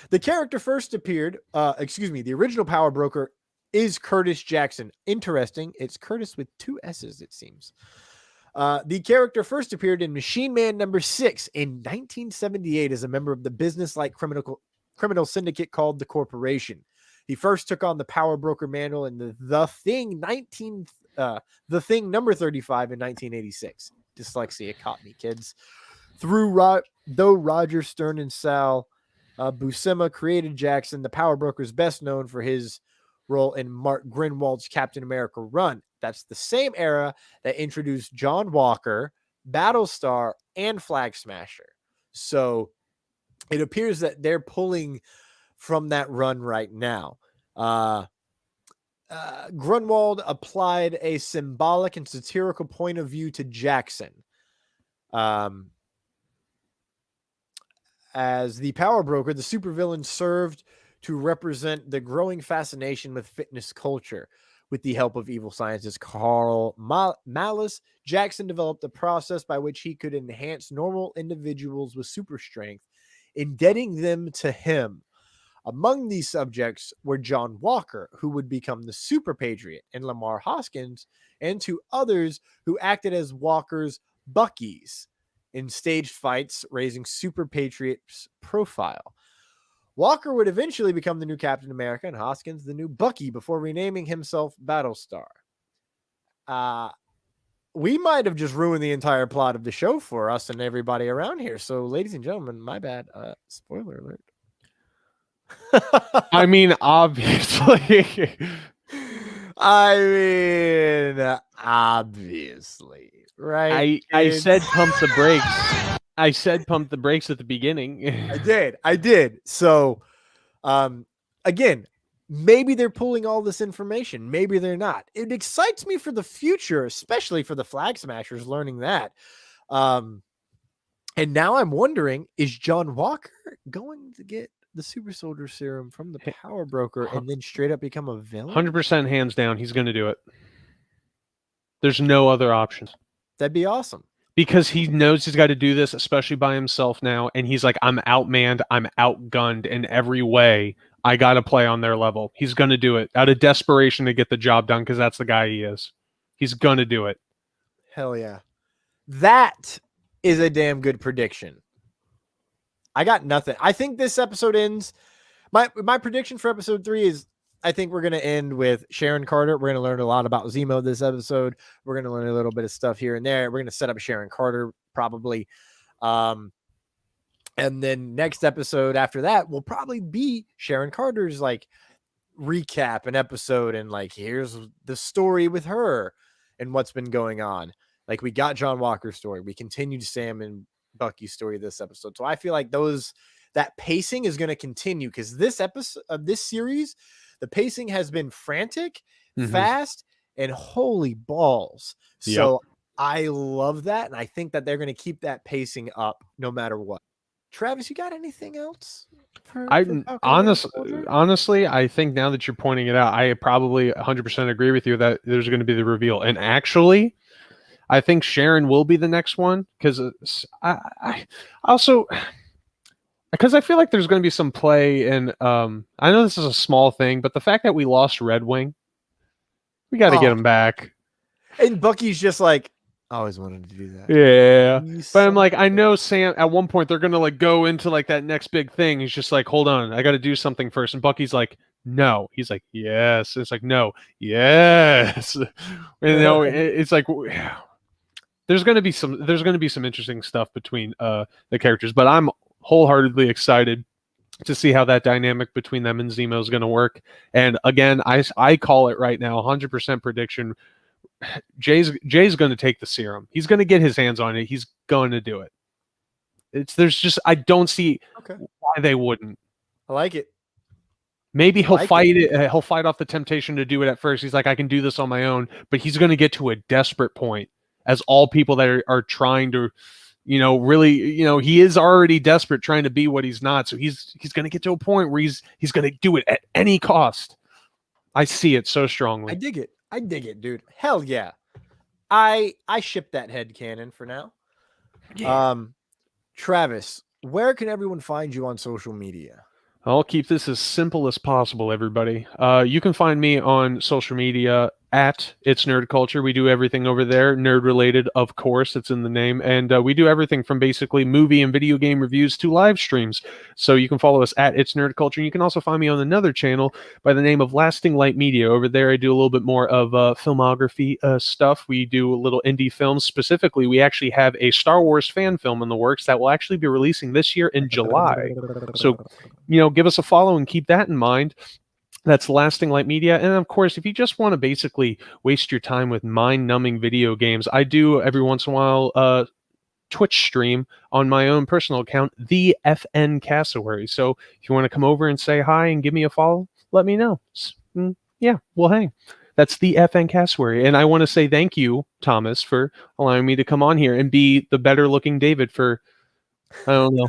The character first appeared, the original power broker is Curtis Jackson. Interesting. It's Curtis with 2 S's, it seems. The character first appeared in Machine Man #6 in 1978 as a member of the business-like criminal syndicate called the Corporation. He first took on the power broker mantle in the Thing number 35 in 1986. Dyslexia caught me, kids. Though Roger Stern and Sal Buscema created Jackson, the power broker is best known for his role in Mark Grinwald's Captain America run. That's the same era that introduced John Walker, Battlestar, and Flag Smasher. So it appears that they're pulling from that run right now. Grunwald applied a symbolic and satirical point of view to Jackson. As the power broker, the supervillain served to represent the growing fascination with fitness culture. With the help of evil scientist Carl Malice, Jackson developed a process by which he could enhance normal individuals with super strength, indebting them to him. Among these subjects were John Walker, who would become the Super Patriot, and Lamar Hoskins, and 2 others who acted as Walker's Buckies in staged fights, raising Super Patriot's profile. Walker would eventually become the new Captain America and Hoskins the new Bucky before renaming himself Battlestar. We might have just ruined the entire plot of the show for us and everybody around here. So, ladies and gentlemen, my bad. Spoiler alert. I mean, obviously. Right? I said pump the brakes. I said pump the brakes at the beginning. I did. So, again, maybe they're pulling all this information. Maybe they're not. It excites me for the future, especially for the Flag Smashers learning that. And now I'm wondering, is John Walker going to get the super soldier serum from the power broker and then straight up become a villain? 100% hands down. He's going to do it. There's no other options. That'd be awesome. Because he knows he's got to do this, especially by himself now. And he's like, I'm outmanned. I'm outgunned in every way. I got to play on their level. He's going to do it out of desperation to get the job done because that's the guy he is. He's going to do it. Hell yeah. That is a damn good prediction. I got nothing. I think this episode ends. My prediction for episode 3 is I think we're going to end with Sharon Carter. We're going to learn a lot about Zemo this episode. We're going to learn a little bit of stuff here and there. We're going to set up Sharon Carter probably. And then next episode after that will probably be Sharon Carter's like recap an episode and like, here's the story with her and what's been going on. Like we got John Walker's story. We continued Sam and Bucky's story this episode. So I feel like that pacing is going to continue because this episode of this series, the pacing has been frantic, fast, and holy balls. So I love that. And I think that they're going to keep that pacing up no matter what. Travis, you got anything else? Honestly, I think now that you're pointing it out, I probably 100% agree with you that there's going to be the reveal. And actually, I think Sharon will be the next one because I also because I feel like there's going to be some play in. I know this is a small thing, but the fact that we lost Red Wing, we got to get him back. And Bucky's just like, I always wanted to do that. Yeah, but I'm like, I know Sam. At one point, they're gonna like go into like that next big thing. He's just like, hold on, I got to do something first. And Bucky's like, no. He's like, yes. It's like, no, yes. And you know, it's like there's gonna be some interesting stuff between the characters. But I'm wholeheartedly excited to see how that dynamic between them and Zemo is gonna work. And again, I call it right now, 100% prediction. Jay's going to take the serum. He's going to get his hands on it. He's going to do it. I don't see why they wouldn't. I like it. Maybe he'll fight it. He'll fight off the temptation to do it at first. He's like, I can do this on my own, but he's going to get to a desperate point, as all people that are trying to, really, he is already desperate trying to be what he's not. So he's going to get to a point where he's going to do it at any cost. I see it so strongly. I dig it, dude. Hell yeah. I ship that head cannon for now. Yeah. Travis, where can everyone find you on social media? I'll keep this as simple as possible, everybody. You can find me on social media at It's Nerd Culture. We do everything over there, nerd related, of course, it's in the name. And we do everything from basically movie and video game reviews to live streams. So you can follow us at It's Nerd Culture. And you can also find me on another channel by the name of Lasting Light Media. Over there, I do a little bit more of filmography stuff. We do a little indie films. Specifically, we actually have a Star Wars fan film in the works that will actually be releasing this year in July. So, give us a follow and keep that in mind. That's Lasting Light Media. And of course, if you just want to basically waste your time with mind-numbing video games, I do every once in a while Twitch stream on my own personal account, the FN Cassowary. So if you want to come over and say hi and give me a follow, let me know. Yeah, we'll hang. That's the FN Cassowary. And I want to say thank you, Thomas, for allowing me to come on here and be the better-looking David for, I don't know.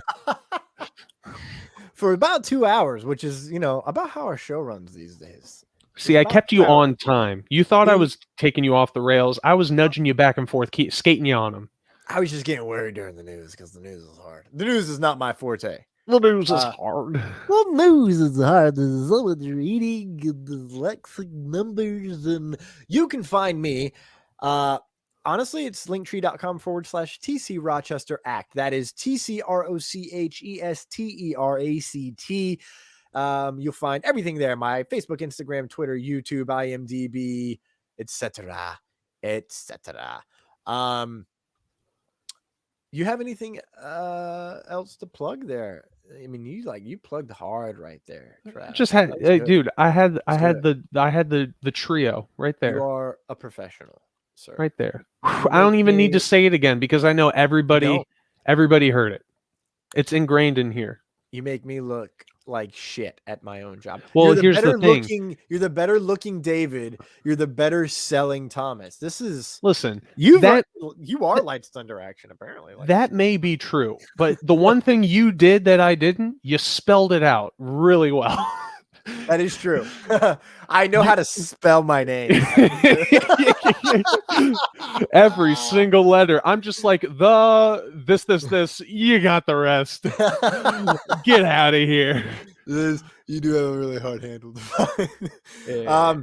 For about 2 hours, which is, about how our show runs these days. See, I kept you on time. You thought I was taking you off the rails. I was nudging you back and forth, skating you on them. I was just getting worried during the news because the news is hard. The news is not my forte. The news is hard. The news is hard. There's so much reading and dyslexic numbers. And you can find me. Honestly, it's Linktr.com/TCRochesterACT. That is TCRochesterACT. You'll find everything there. My Facebook, Instagram, Twitter, YouTube, IMDb, etc. You have anything else to plug there? I mean, you plugged hard right there, Travis. Just had, dude. I had the trio right there. You are a professional, sir. Right there. I don't even need to say it again because I know everybody heard it. It's ingrained in here. You make me look like shit at my own job. Well, here's the thing. You're the better looking David. You're the better selling Thomas. Listen. You are LightsThunderAction apparently. That may be true, but the one thing you did that I didn't, you spelled it out really well. That is true. I know how to spell my name. Every single letter. I'm just like this. You got the rest. Get out of here. You do have a really hard handle to find. Yeah.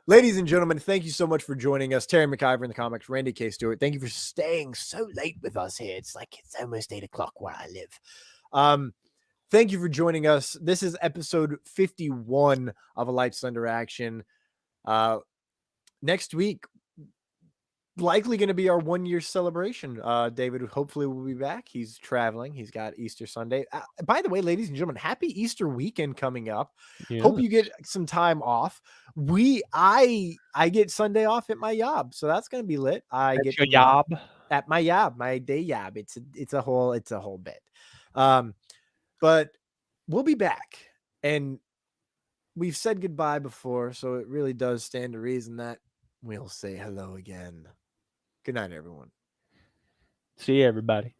Ladies and gentlemen, thank you so much for joining us. Terry McIver in the comics, Randy K. Stewart. Thank you for staying so late with us here. It's almost 8 o'clock where I live. Thank you for joining us. This is episode 51 of a LightsThunderAction. Next week, likely going to be our 1 year celebration. David hopefully will be back. He's traveling. He's got Easter Sunday. By the way, ladies and gentlemen, happy Easter weekend coming up. Yes. Hope you get some time off. I get Sunday off at my job, so that's going to be lit. Get your job at my job, my day job. It's a whole bit. But we'll be back, and we've said goodbye before, so it really does stand to reason that we'll say hello again. Good night, everyone. See you, everybody.